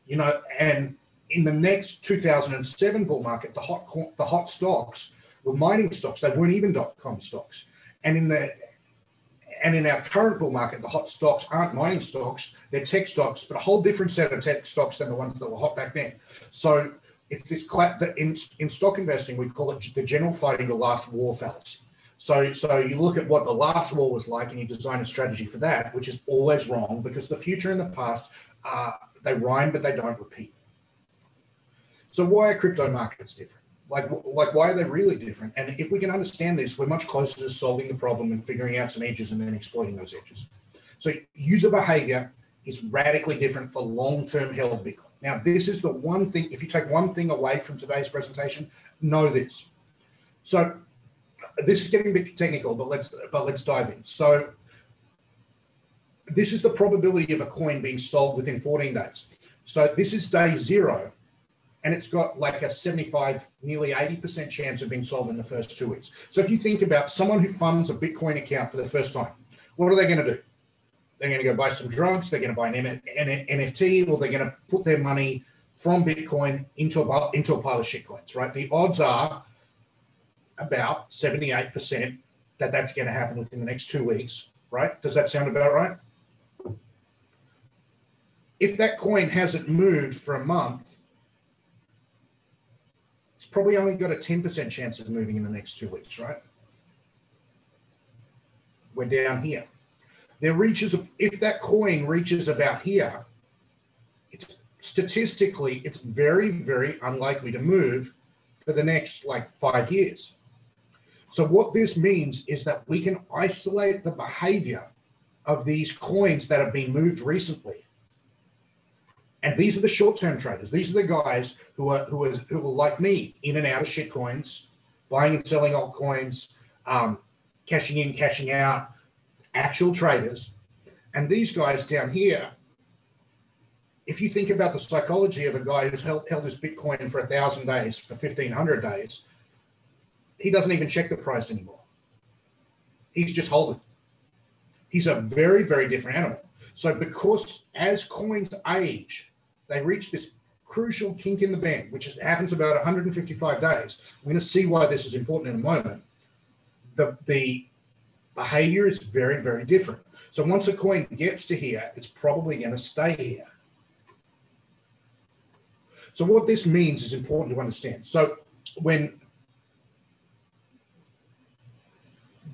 you know. And in the next 2007 bull market, the hot stocks were mining stocks. They weren't even .com stocks. And in our current bull market, the hot stocks aren't mining stocks; they're tech stocks, but a whole different set of tech stocks than the ones that were hot back then. So it's this clap that in stock investing we call it the general fighting the last war fallacy. So you look at what the last war was like and you design a strategy for that, which is always wrong because the future and the past, they rhyme, but they don't repeat. So why are crypto markets different? Like why are they really different? And if we can understand this, we're much closer to solving the problem and figuring out some edges and then exploiting those edges. So user behavior is radically different for long-term held Bitcoin. Now, this is the one thing, if you take one thing away from today's presentation, know this. So this is getting a bit technical, but let's dive in. So this is the probability of a coin being sold within 14 days. So this is day 0, and it's got like a 75, nearly 80% chance of being sold in the first 2 weeks. So if you think about someone who funds a Bitcoin account for the first time, what are they going to do? They're going to go buy some drugs, they're going to buy an NFT, or they're going to put their money from Bitcoin into a pile of shitcoins, right? The odds are about 78% that that's going to happen within the next 2 weeks, right? Does that sound about right? If that coin hasn't moved for a month, it's probably only got a 10% chance of moving in the next 2 weeks, right? We're down here. If that coin reaches about here, statistically, it's very, very unlikely to move for the next like 5 years. So what this means is that we can isolate the behavior of these coins that have been moved recently. And these are the short-term traders. These are the guys who are like me, in and out of shit coins, buying and selling altcoins, cashing in, cashing out, actual traders. And these guys down here, if you think about the psychology of a guy who's held his Bitcoin for 1,000 days, for 1,500 days, he doesn't even check the price anymore. He's just holding. He's a very, very different animal. So because as coins age, they reach this crucial kink in the band, which happens about 155 days. We're going to see why this is important in a moment. The behavior is very, very different. So once a coin gets to here, it's probably going to stay here. So what this means is important to understand. So when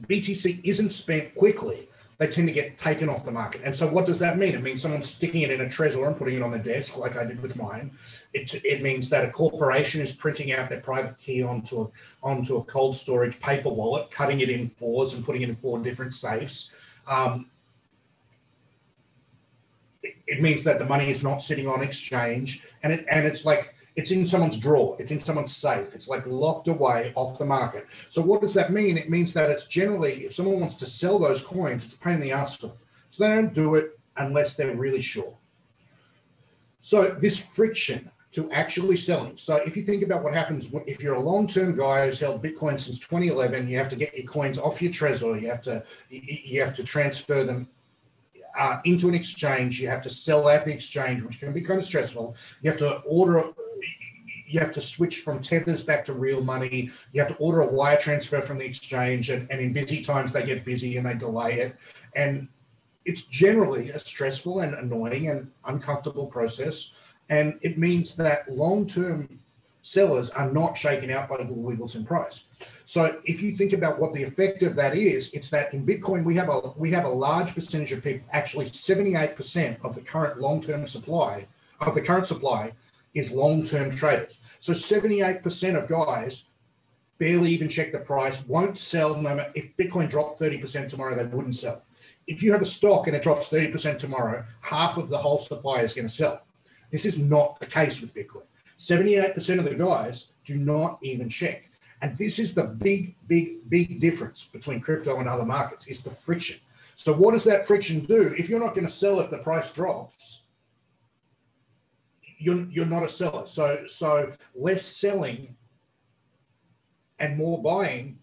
BTC isn't spent quickly, they tend to get taken off the market. And so what does that mean? It means someone's sticking it in a Trezor and putting it on the desk like I did with mine. It means that a corporation is printing out their private key onto a cold storage paper wallet, cutting it in 4s and putting it in 4 different safes. It means that the money is not sitting on exchange, and it's like it's in someone's drawer, it's in someone's safe, it's like locked away off the market. So what does that mean? It means that it's generally, if someone wants to sell those coins, it's a pain in the ass for them. So they don't do it unless they're really sure. So this friction to actually selling. So if you think about what happens if you're a long-term guy who's held Bitcoin since 2011, you have to get your coins off your Trezor, you have to transfer them into an exchange, you have to sell at the exchange, which can be kind of stressful. You have to switch from tethers back to real money. You have to order a wire transfer from the exchange, and in busy times they get busy and they delay it. And it's generally a stressful and annoying and uncomfortable process. And it means that long-term sellers are not shaken out by little wiggles in price. So if you think about what the effect of that is, it's that in Bitcoin, we have a large percentage of people, actually 78% of the current long-term supply, of the current supply is long-term traders. So 78% of guys barely even check the price, won't sell no matter if Bitcoin dropped 30% tomorrow, they wouldn't sell. If you have a stock and it drops 30% tomorrow, half of the whole supply is going to sell. This is not the case with Bitcoin. 78% of the guys do not even check. And this is the big difference between crypto and other markets, is the friction. So what does that friction do? If you're not going to sell if the price drops, you're not a seller. So less selling and more buying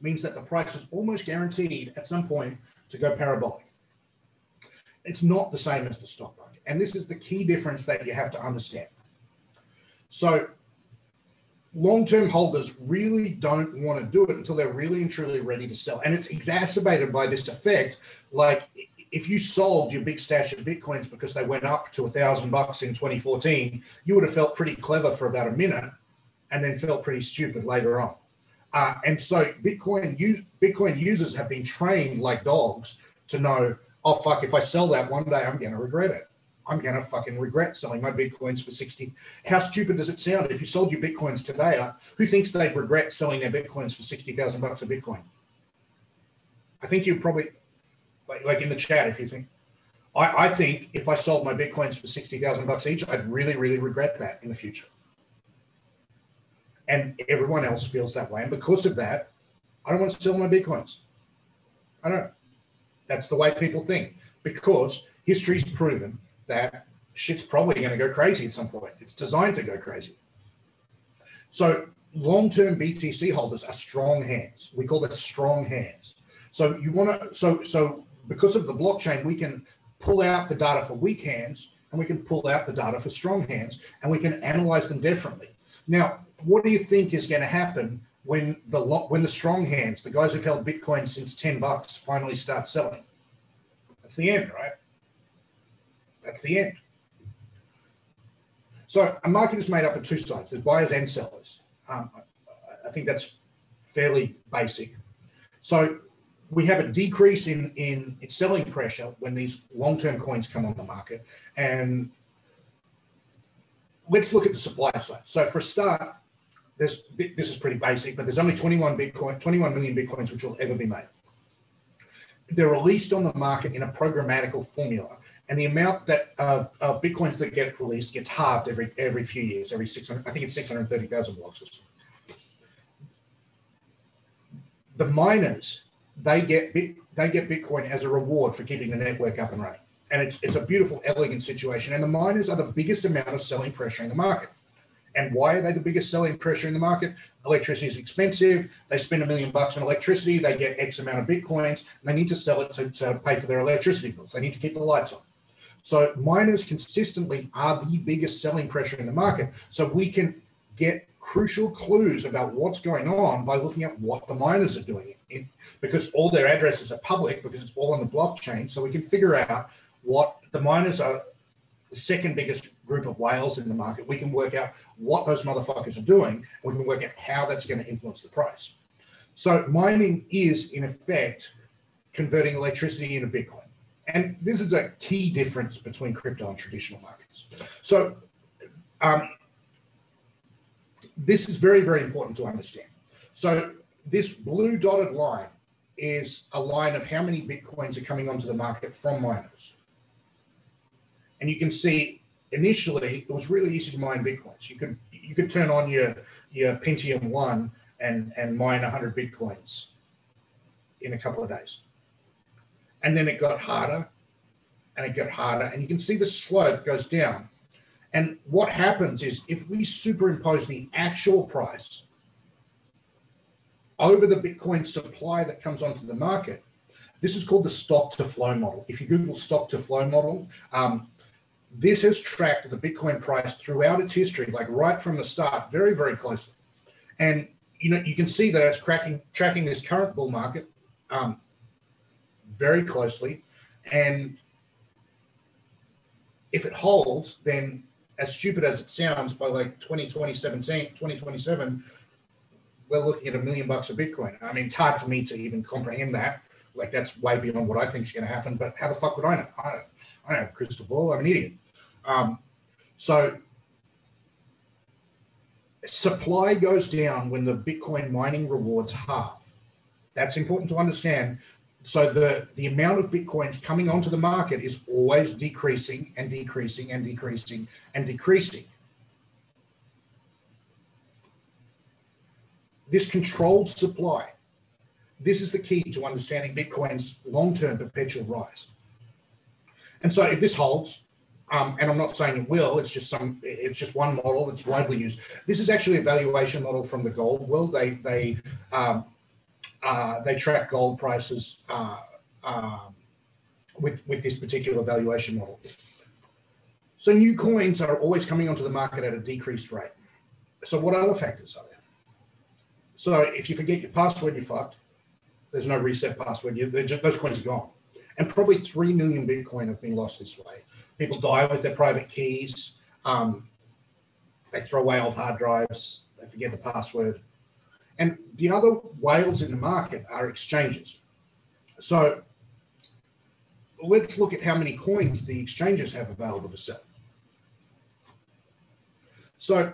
means that the price is almost guaranteed at some point to go parabolic. It's not the same as the stock market. And this is the key difference that you have to understand. So long-term holders really don't want to do it until they're really and truly ready to sell. And it's exacerbated by this effect. Like if you sold your big stash of Bitcoins because they went up to $1,000 in 2014, you would have felt pretty clever for about a minute and then felt pretty stupid later on. And so Bitcoin users have been trained like dogs to know, oh, fuck, if I sell that one day, I'm going to regret it. I'm going to fucking regret selling my Bitcoins for 60. How stupid does it sound? If you sold your Bitcoins today, who thinks they'd regret selling their Bitcoins for $60,000 a Bitcoin? I think you probably, like in the chat, if you think, I think if I sold my Bitcoins for $60,000 each, I'd really, really regret that in the future. And everyone else feels that way. And because of that, I don't want to sell my Bitcoins. I don't. That's the way people think, because history's proven that shit's probably going to go crazy at some point. It's designed to go crazy. So long-term BTC holders are strong hands. We call that strong hands. So you want to, so because of the blockchain, we can pull out the data for weak hands and we can pull out the data for strong hands, and we can analyze them differently. Now, what do you think is going to happen when the strong hands, the guys who've held Bitcoin since $10, finally start selling? That's the end, right? That's the end. So a market is made up of two sides. There's buyers and sellers. I think that's fairly basic. So we have a decrease in selling pressure when these long-term coins come on the market. And let's look at the supply side. So for a start, this is pretty basic, but there's only 21 million Bitcoins which will ever be made. They're released on the market in a programmatical formula, and the amount that of Bitcoins that get released gets halved every few years, every 600. I think it's 630,000 blocks or something. The miners, they get Bitcoin as a reward for keeping the network up and running, and it's a beautiful, elegant situation. And the miners are the biggest amount of selling pressure in the market. And why are they the biggest selling pressure in the market? Electricity is expensive. They spend $1 million on electricity. They get X amount of Bitcoins. And they need to sell it to pay for their electricity bills. They need to keep the lights on. So miners consistently are the biggest selling pressure in the market. So we can get crucial clues about what's going on by looking at what the miners are doing, because all their addresses are public, because it's all on the blockchain. So we can figure out what the miners are. The second biggest group of whales in the market, we can work out what those motherfuckers are doing, and we can work out how that's going to influence the price. So mining is, in effect, converting electricity into Bitcoin. And this is a key difference between crypto and traditional markets. So this is very, very important to understand. So this blue dotted line is a line of how many Bitcoins are coming onto the market from miners. And you can see initially it was really easy to mine Bitcoins. You could turn on your Pentium 1 and mine 100 Bitcoins in a couple of days. And then it got harder and it got harder, and you can see the slope goes down. And what happens is if we superimpose the actual price over the Bitcoin supply that comes onto the market, this is called the stock to flow model. If you Google stock to flow model, this has tracked the Bitcoin price throughout its history, like right from the start, very, very closely. And you can see that it's tracking this current bull market very closely. And if it holds, then as stupid as it sounds, by like 2027, we're looking at $1 million of Bitcoin. I mean, it's hard for me to even comprehend that. Like, that's way beyond what I think is going to happen. But how the fuck would I know? I don't have a crystal ball. I'm an idiot. So supply goes down when the Bitcoin mining rewards halve. That's important to understand. So the amount of Bitcoins coming onto the market is always decreasing and decreasing and decreasing and decreasing. This controlled supply, this is the key to understanding Bitcoin's long-term perpetual rise. And so if this holds, and I'm not saying it will, it's just one model that's widely used. This is actually a valuation model from the gold world. They track gold prices with this particular valuation model. So new coins are always coming onto the market at a decreased rate. So what other factors are there? So if you forget your password, you're fucked. There's no reset password. Those coins are gone. And probably 3 million Bitcoin have been lost this way. People die with their private keys. They throw away old hard drives. They forget the password. And the other whales in the market are exchanges. So let's look at how many coins the exchanges have available to sell. So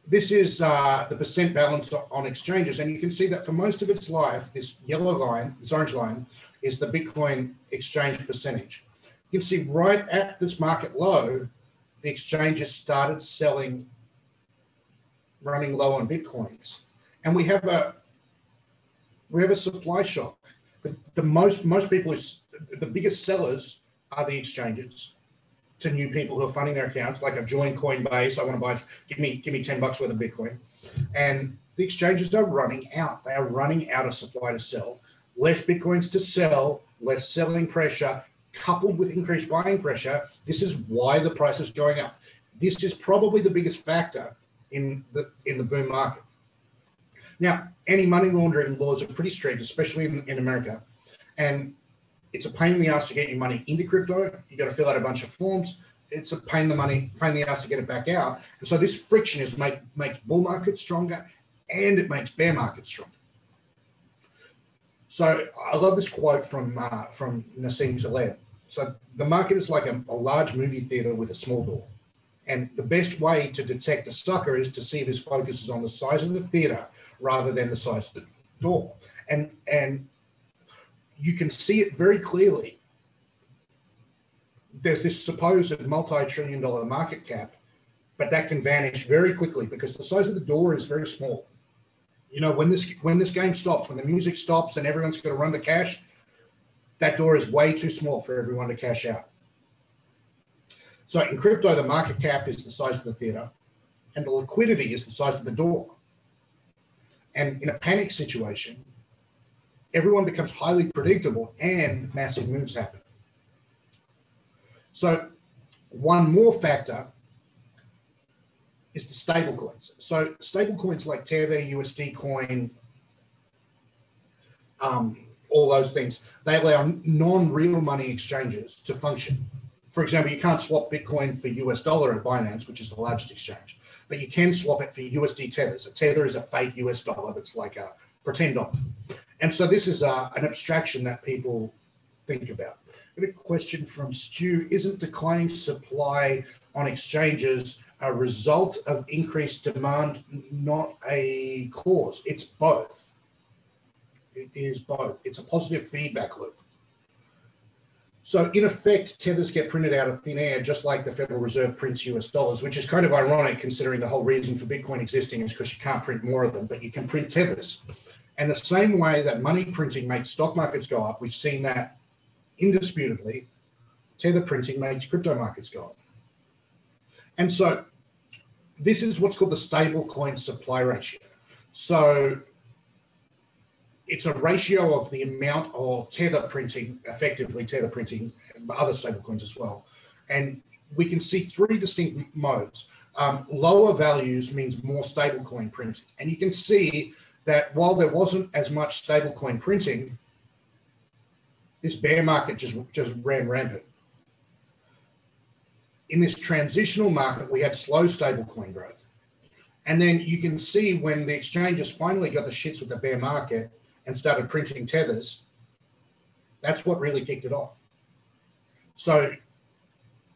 this is the percent balance on exchanges. And you can see that for most of its life, this yellow line, this orange line, is the Bitcoin exchange percentage. You can see right at this market low, the exchanges started selling, running low on Bitcoins. And we have a supply shock. Most people, the biggest sellers are the exchanges to new people who are funding their accounts. Like I've joined Coinbase, I want to buy, give me $10 worth of Bitcoin. And the exchanges are running out. They are running out of supply to sell. Less Bitcoins to sell, less selling pressure, coupled with increased buying pressure. This is why the price is going up. This is probably the biggest factor in the boom market. Now, anti-money laundering laws are pretty strict, especially in America. And it's a pain in the ass to get your money into crypto. You got to fill out a bunch of forms. It's a pain in the ass to get it back out. And so this friction makes bull markets stronger, and it makes bear markets stronger. So I love this quote from Nassim Taleb. So the market is like a large movie theater with a small door. And the best way to detect a sucker is to see if his focus is on the size of the theater rather than the size of the door. And you can see it very clearly. There's this supposed multi-trillion-dollar market cap, but that can vanish very quickly because the size of the door is very small. You know, when this game stops, when the music stops and everyone's going to run to cash, that door is way too small for everyone to cash out. So in crypto, the market cap is the size of the theater and the liquidity is the size of the door. And in a panic situation, everyone becomes highly predictable and massive moves happen. So one more factor is the stable coins. So stable coins like Tether, USD coin, all those things, they allow non-real money exchanges to function. For example, you can't swap Bitcoin for US dollar at Binance, which is the largest exchange, but you can swap it for USD tethers. A tether is a fake US dollar that's like a pretend dollar. And so this is an abstraction that people think about. I have a question from Stu. Isn't declining supply on exchanges a result of increased demand, not a cause? It's both. It is both. It's a positive feedback loop. So in effect, tethers get printed out of thin air, just like the Federal Reserve prints US dollars, which is kind of ironic considering the whole reason for Bitcoin existing is because you can't print more of them, but you can print tethers. And the same way that money printing makes stock markets go up, we've seen that indisputably, tether printing makes crypto markets go up. And so this is what's called the stable coin supply ratio. So it's a ratio of the amount of tether printing, effectively tether printing, other stable coins as well. And we can see three distinct modes. Lower values means more stable coin printing. And you can see that while there wasn't as much stable coin printing, this bear market just ran rampant. In this transitional market, we had slow stable coin growth. And then you can see when the exchanges finally got the shits with the bear market and started printing tethers, that's what really kicked it off. So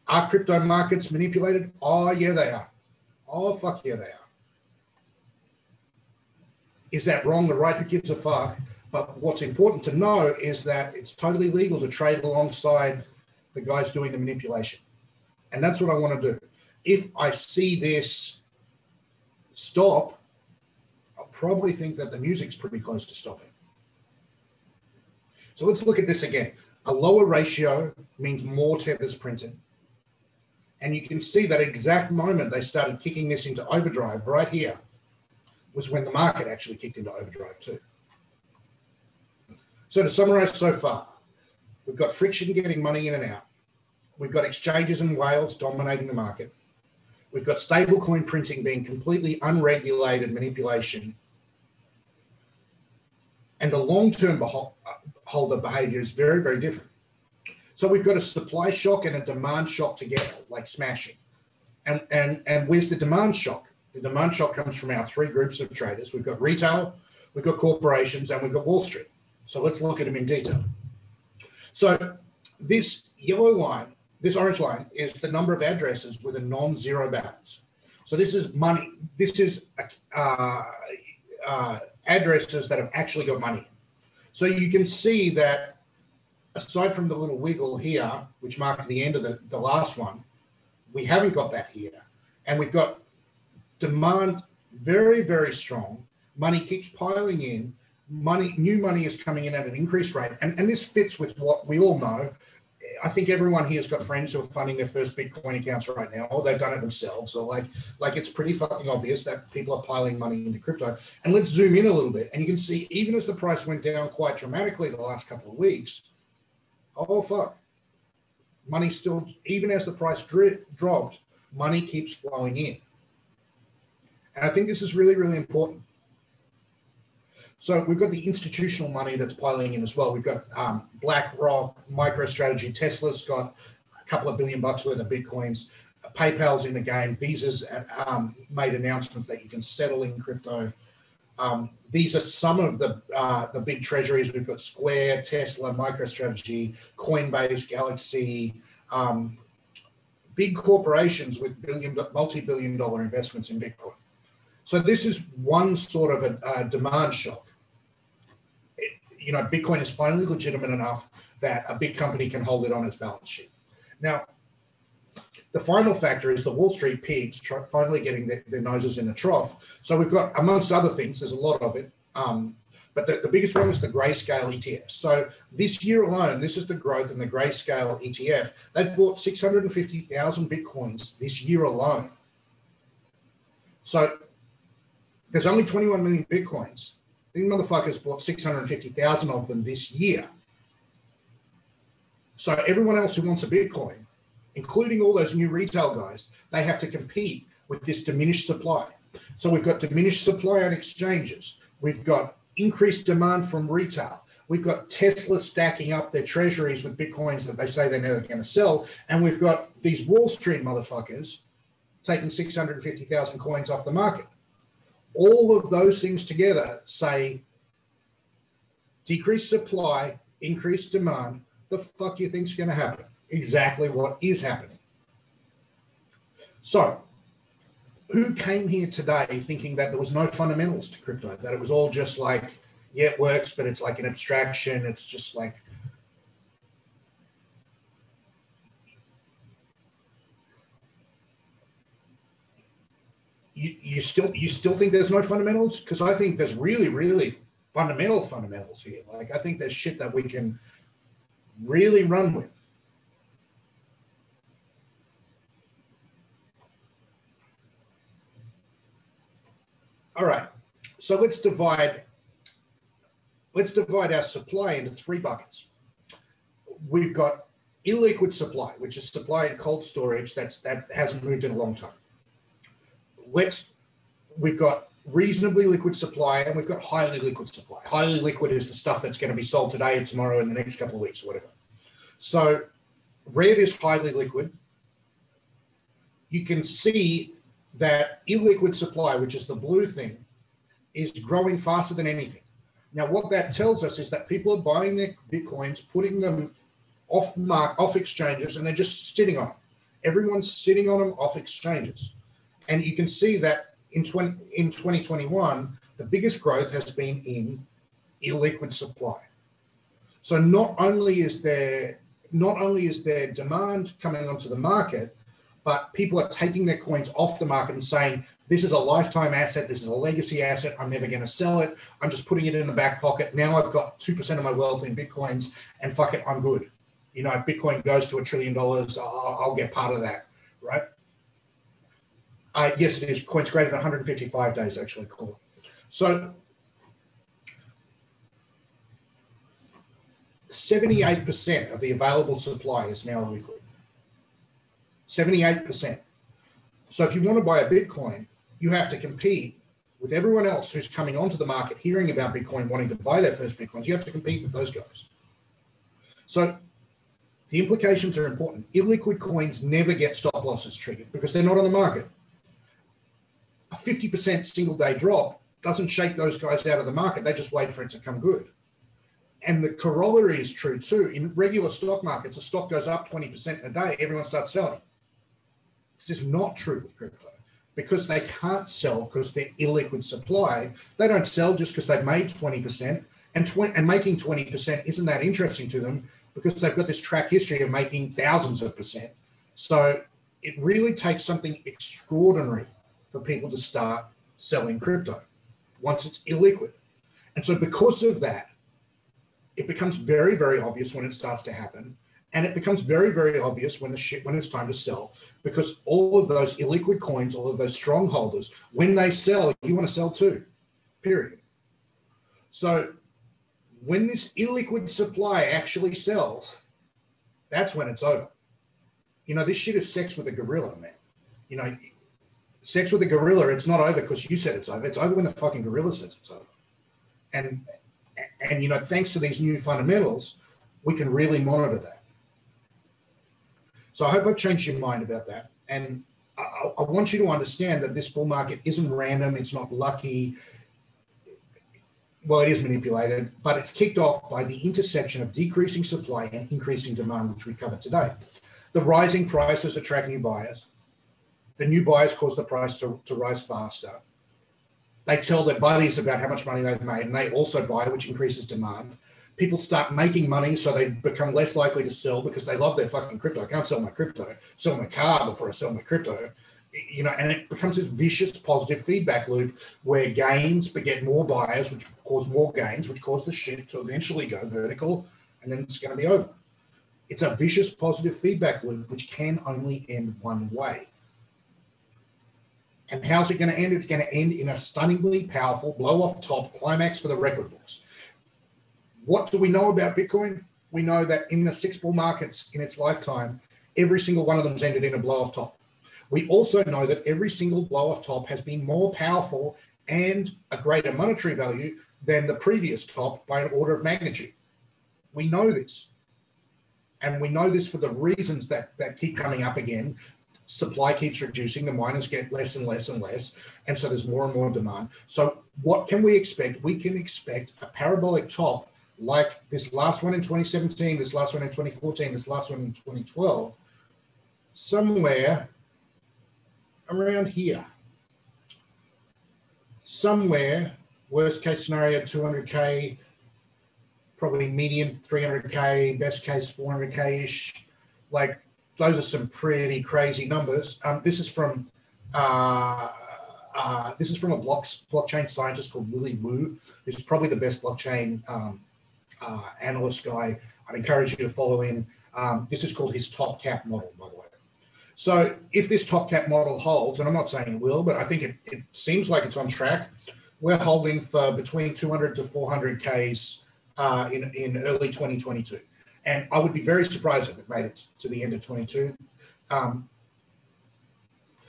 are crypto markets manipulated? Oh, yeah, they are. Oh, fuck yeah, they are. Is that wrong or right? Who gives a fuck? But what's important to know is that it's totally legal to trade alongside the guys doing the manipulation. And that's what I want to do. If I see this stop, I'll probably think that the music's pretty close to stopping. So let's look at this again. A lower ratio means more tethers printed. And you can see that exact moment they started kicking this into overdrive right here was when the market actually kicked into overdrive too. So to summarize so far, we've got friction getting money in and out. We've got exchanges and whales dominating the market. We've got stablecoin printing being completely unregulated manipulation. And the long-term holder behavior is very, very different. So we've got a supply shock and a demand shock together, like smashing. And where's the demand shock? The demand shock comes from our three groups of traders. We've got retail, we've got corporations, and we've got Wall Street. So let's look at them in detail. So this yellow line, this orange line, is the number of addresses with a non-zero balance. So this is money. This is addresses that have actually got money. So you can see that aside from the little wiggle here, which marked the end of the last one, we haven't got that here. And we've got demand very, very strong. Money keeps piling in. New money is coming in at an increased rate. And this fits with what we all know. I think everyone here has got friends who are funding their first Bitcoin accounts right now, or they've done it themselves. So like it's pretty fucking obvious that people are piling money into crypto. And let's zoom in a little bit. And you can see, even as the price went down quite dramatically the last couple of weeks, oh, fuck. Money still, even as the price dropped, money keeps flowing in. And I think this is really, really important. So we've got the institutional money that's piling in as well. We've got BlackRock, MicroStrategy, Tesla's got a couple of $1 billion worth of Bitcoins. PayPal's in the game. Visa's made announcements that you can settle in crypto. These are some of the big treasuries. We've got Square, Tesla, MicroStrategy, Coinbase, Galaxy, big corporations with multi-billion dollar investments in Bitcoin. So this is one sort of a demand shock. Bitcoin is finally legitimate enough that a big company can hold it on its balance sheet. Now, the final factor is the Wall Street pigs finally getting their noses in the trough. So we've got, amongst other things, there's a lot of it, but the biggest one is the Grayscale Etf. So this year alone, this is the growth in the Grayscale Etf. They've bought 650,000 Bitcoins this year alone. So there's only 21 million Bitcoins. These motherfuckers bought 650,000 of them this year. So everyone else who wants a Bitcoin, including all those new retail guys, they have to compete with this diminished supply. So we've got diminished supply on exchanges. We've got increased demand from retail. We've got Tesla stacking up their treasuries with Bitcoins that they say they're never going to sell. And we've got these Wall Street motherfuckers taking 650,000 coins off the market. All of those things together say decreased supply, increased demand. The fuck do you think is going to happen? Exactly what is happening. So, who came here today thinking that there was no fundamentals to crypto, that it was all just like, yeah, it works, but it's like an abstraction. It's just like, you still think there's no fundamentals? Because I think there's really, really fundamentals here. Like, I think there's shit that we can really run with. All right, so let's divide our supply into three buckets. We've got illiquid supply, which is supply in cold storage that hasn't moved in a long time. We've got reasonably liquid supply, and we've got highly liquid supply. Highly liquid is the stuff that's going to be sold today or tomorrow in the next couple of weeks or whatever. So red is highly liquid. You can see that illiquid supply, which is the blue thing, is growing faster than anything. Now, what that tells us is that people are buying their Bitcoins, putting them off exchanges, and they're just sitting on them. Everyone's sitting on them off exchanges. And you can see that in 2021, the biggest growth has been in illiquid supply. So not only is there demand coming onto the market, but people are taking their coins off the market and saying, this is a lifetime asset, this is a legacy asset, I'm never going to sell it, I'm just putting it in the back pocket. Now I've got 2% of my wealth in Bitcoins, and fuck it, I'm good. You know, if Bitcoin goes to $1 trillion, I'll get part of that, right? Yes, it is. Coins greater than 155 days, actually, cool. So 78% of the available supply is now liquid. 78%. So if you want to buy a Bitcoin, you have to compete with everyone else who's coming onto the market, hearing about Bitcoin, wanting to buy their first Bitcoins. You have to compete with those guys. So the implications are important. Illiquid coins never get stop losses triggered because they're not on the market. A 50% single day drop doesn't shake those guys out of the market. They just wait for it to come good. And the corollary is true too. In regular stock markets, a stock goes up 20% in a day, everyone starts selling. This is not true with crypto because they can't sell because they're illiquid supply. They don't sell just because they've made 20%, and making 20% isn't that interesting to them because they've got this track history of making thousands of percent. So it really takes something extraordinary for people to start selling crypto once it's illiquid. And so because of that, it becomes very, very obvious when it starts to happen. And it becomes very, very obvious when it's time to sell, because all of those illiquid coins, all of those strongholders, when they sell, you want to sell too, period. So when this illiquid supply actually sells, that's when it's over. You know, this shit is sex with a gorilla, man. You know, sex with a gorilla, it's not over because you said it's over. It's over when the fucking gorilla says it's over. And you know, thanks to these new fundamentals, we can really monitor that. So I hope I've changed your mind about that. And I want you to understand that this bull market isn't random. It's not lucky. Well, it is manipulated, but it's kicked off by the intersection of decreasing supply and increasing demand, which we covered today. The rising prices attract new buyers. The new buyers cause the price to rise faster. They tell their buddies about how much money they've made, and they also buy, which increases demand. People start making money, so they become less likely to sell because they love their fucking crypto. I can't sell my crypto, sell my car before I sell my crypto. You know, and it becomes this vicious positive feedback loop where gains beget more buyers, which cause more gains, which cause the shit to eventually go vertical, and then it's going to be over. It's a vicious positive feedback loop, which can only end one way. And how's it going to end? It's going to end in a stunningly powerful blow-off-top climax for the record books. What do we know about Bitcoin? We know that in the 6 bull markets in its lifetime, every single one of them's ended in a blow-off top. We also know that every single blow-off top has been more powerful and a greater monetary value than the previous top by an order of magnitude. We know this. And we know this for the reasons that keep coming up again. Supply keeps reducing, the miners get less and less and less, and so there's more and more demand. So what can we expect? We can expect a parabolic top like this last one in 2017, this last one in 2014, this last one in 2012, somewhere around here. Somewhere, worst case scenario, 200K, probably median 300K, best case 400K-ish. Like, those are some pretty crazy numbers. This is from a blockchain scientist called Willy Woo, who's probably the best blockchain analyst guy. I'd encourage you to follow him. This is called his top cap model, by the way. So if this top cap model holds, and I'm not saying it will, but I think it seems like it's on track, we're holding for between 200 to 400 Ks in early 2022. And I would be very surprised if it made it to the end of 22.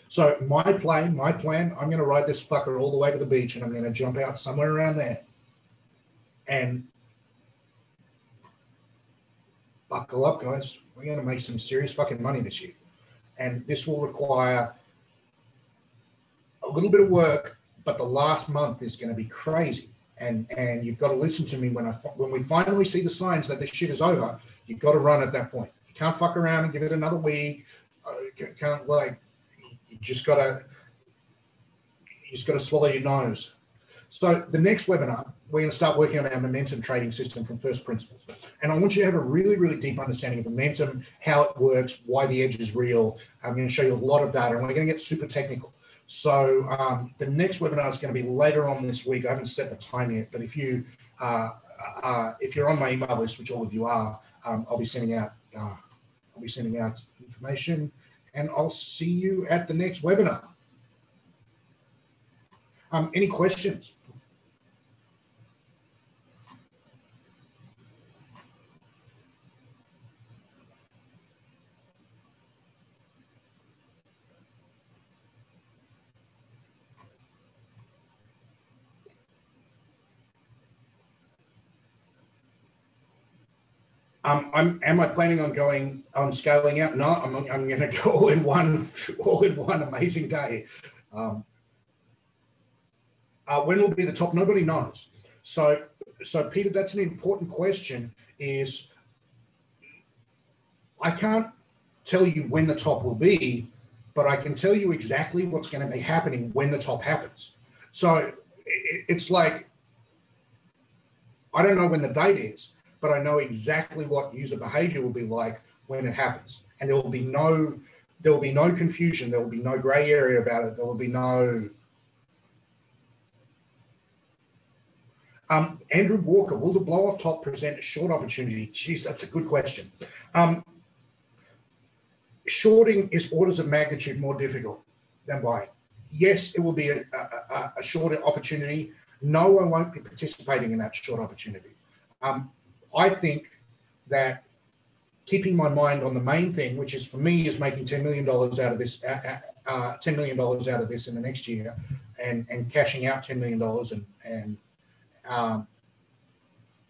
So my plan, I'm going to ride this fucker all the way to the beach, and I'm going to jump out somewhere around there and buckle up, guys. We're going to make some serious fucking money this year. And this will require a little bit of work, but the last month is going to be crazy. And you've got to listen to me when we finally see the signs that this shit is over. You've got to run at that point. You can't fuck around and give it another week. You just got to swallow your nose. So the next webinar, we're going to start working on our momentum trading system from first principles. And I want you to have a really, really deep understanding of momentum, how it works, why the edge is real. I'm going to show you a lot of data, and we're going to get super technical. So the next webinar is going to be later on this week. I haven't set the time yet, but if you're on my email list, which all of you are, I'll be sending out information, and I'll see you at the next webinar. Any questions? Am I planning on scaling out? No, I'm going to go all in one amazing day. When will be the top? Nobody knows. So Peter, that's an important question. Is I can't tell you when the top will be, but I can tell you exactly what's going to be happening when the top happens. So it's like, I don't know when the date is, but I know exactly what user behavior will be like when it happens. And there will be no confusion. There will be no gray area about it. There will be no... Andrew Walker, will the blow-off top present a short opportunity? Geez, that's a good question. Shorting is orders of magnitude more difficult than buying. Yes, it will be a shorter opportunity. No, I won't be participating in that short opportunity. I think that keeping my mind on the main thing, which is for me is making $10 million out of this, $10 million out of this in the next year, and cashing out $10 million, and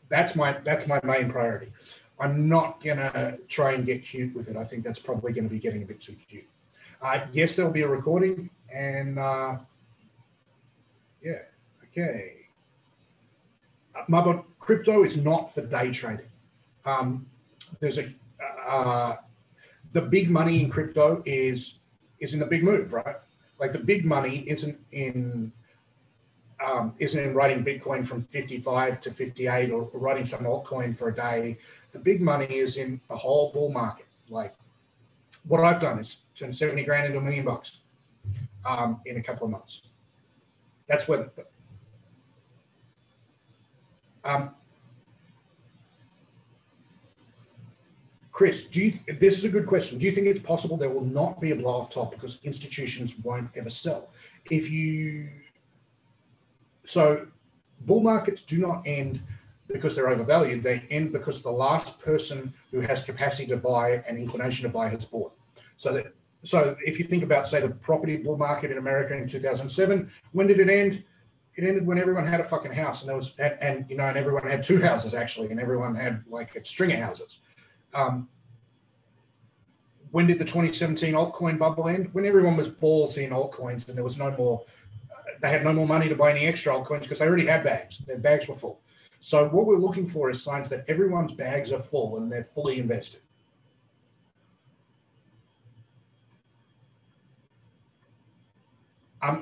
that's my main priority. I'm not gonna try and get cute with it. I think that's probably going to be getting a bit too cute. Yes, there'll be a recording, and yeah, okay. But crypto is not for day trading. There's the big money in crypto is in the big move, right? Like the big money isn't in writing Bitcoin from 55 to 58 or writing some altcoin for a day. The big money is in the whole bull market. Like what I've done is turn 70 grand into $1 million in a couple of months. That's what. Chris, this is a good question. Do you think it's possible there will not be a blow-off top because institutions won't ever sell? So bull markets do not end because they're overvalued. They end because the last person who has capacity to buy and inclination to buy has bought. So if you think about, say, the property bull market in America in 2007, when did it end? It ended when everyone had a fucking house, and and everyone had two houses actually, and everyone had like a string of houses. When did the 2017 altcoin bubble end? When everyone was balls in altcoins, and there was no more. They had no more money to buy any extra altcoins because they already had bags. Their bags were full. So what we're looking for is signs that everyone's bags are full and they're fully invested.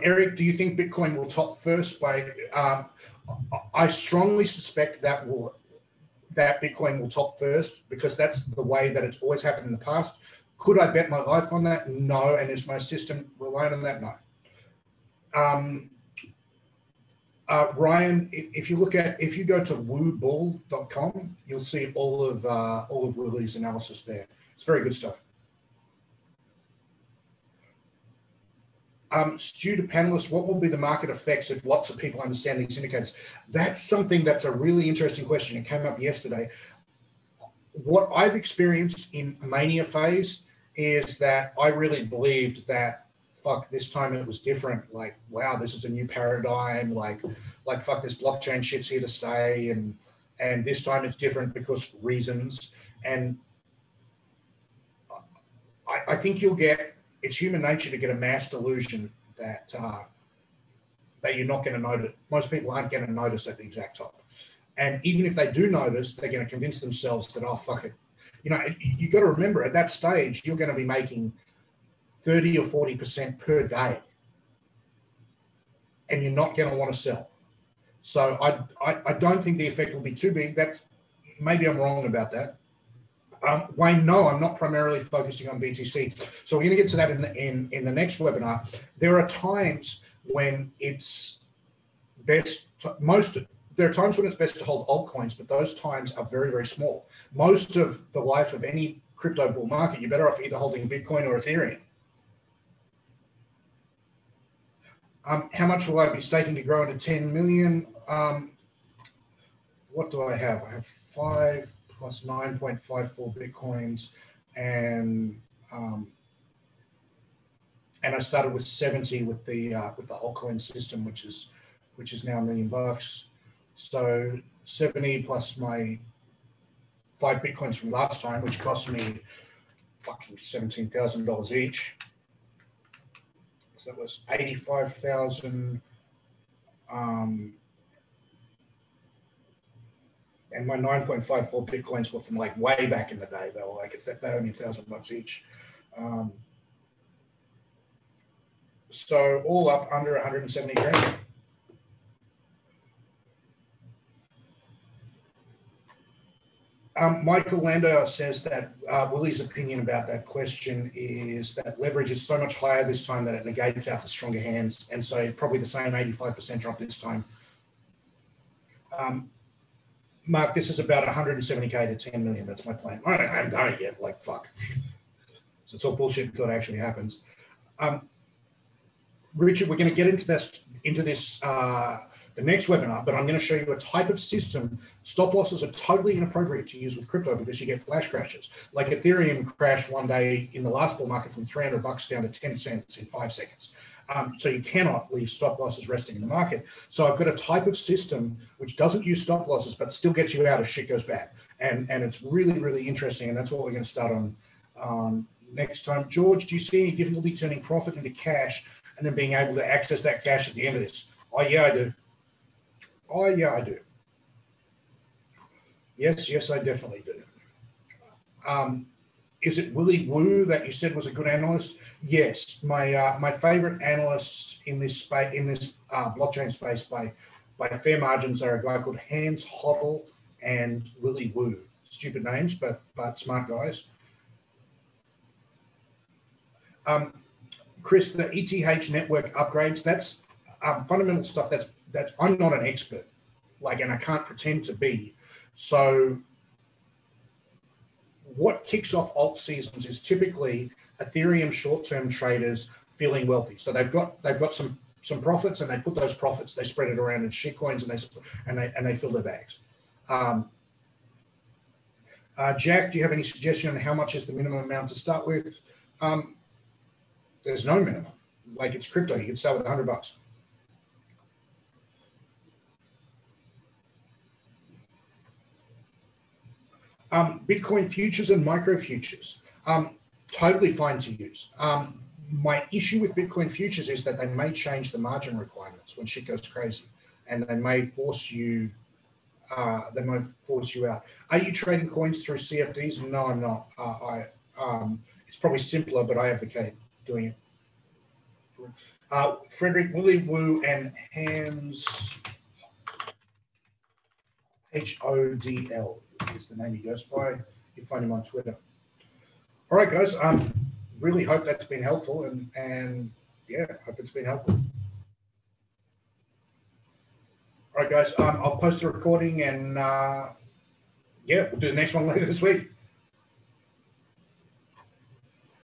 Eric, do you think Bitcoin will top first? I strongly suspect that Bitcoin will top first because that's the way that it's always happened in the past. Could I bet my life on that? No. And is my system reliant on that? No. Ryan, if you go to woobull.com, you'll see all of Willie's analysis there. It's very good stuff. Stu to panelists, what will be the market effects if lots of people understand these indicators? That's something that's a really interesting question. It came up yesterday. What I've experienced in mania phase is that I really believed that, fuck, this time it was different. Like, wow, this is a new paradigm. Like fuck, this blockchain shit's here to stay. And this time it's different because reasons. And I think it's human nature to get a mass delusion that you're not going to notice. Most people aren't going to notice at the exact top. And even if they do notice, they're going to convince themselves that, oh, fuck it. You got to remember at that stage, you're going to be making 30 or 40% per day. And you're not going to want to sell. So I don't think the effect will be too big. Maybe I'm wrong about that. Wayne, no, I'm not primarily focusing on BTC. So we're going to get to that in the next webinar. There are times when it's best there are times when it's best to hold altcoins, but those times are very, very small. Most of the life of any crypto bull market, you're better off either holding Bitcoin or Ethereum. How much will I be staking to grow into 10 million? What do I have? I have 5 plus 9.54 Bitcoins, and I started with 70 with the altcoin system, which is now $1 million. So 70 plus my 5 Bitcoins from last time, which cost me fucking $17,000 each. So that was 85,000. And my 9.54 Bitcoins were from like way back in the day. They were like, they're only $1,000 each. So all up under 170 grand. Michael Lando says that Willie's opinion about that question is that leverage is so much higher this time that it negates out the stronger hands. And so probably the same 85% drop this time. Mark, this is about 170K to 10 million. That's my plan. I haven't done it yet. Like, fuck. So it's all bullshit until it actually happens. Richard, we're going to get into this the next webinar, but I'm going to show you a type of system. Stop losses are totally inappropriate to use with crypto because you get flash crashes. Like Ethereum crashed one day in the last bull market from $300 down to 10 cents in 5 seconds. So you cannot leave stop losses resting in the market. So I've got a type of system which doesn't use stop losses, but still gets you out if shit goes bad. And it's really, really interesting. And that's what we're going to start on next time. George, do you see any difficulty turning profit into cash and then being able to access that cash at the end of this? Oh, yeah, I do. Oh, yeah, I do. Yes, I definitely do. Is it Willie Woo that you said was a good analyst? Yes, my favorite analysts in this space, blockchain space by fair margins are a guy called Hans Hodl and Willie Woo. Stupid names, but smart guys. Chris, the ETH network upgrades, that's fundamental stuff. That's I'm not an expert, and I can't pretend to be. So what kicks off alt seasons is typically Ethereum short-term traders feeling wealthy. So they've got some profits, and they put those profits, they spread it around in shitcoins, and they fill their bags. Jack, do you have any suggestion on how much is the minimum amount to start with? There's no minimum. It's crypto. You can start with $100. Bitcoin futures and micro futures, totally fine to use. My issue with Bitcoin futures is that they may change the margin requirements when shit goes crazy, and they may force you. They might force you out. Are you trading coins through CFDs? No, I'm not. It's probably simpler, but I advocate doing it. Frederick, Willie Woo, and Hans HODL is the name he goes by. You find him on Twitter. All right, guys. Really hope that's been helpful, and yeah, hope it's been helpful. All right, guys. I'll post the recording, and yeah, we'll do the next one later this week.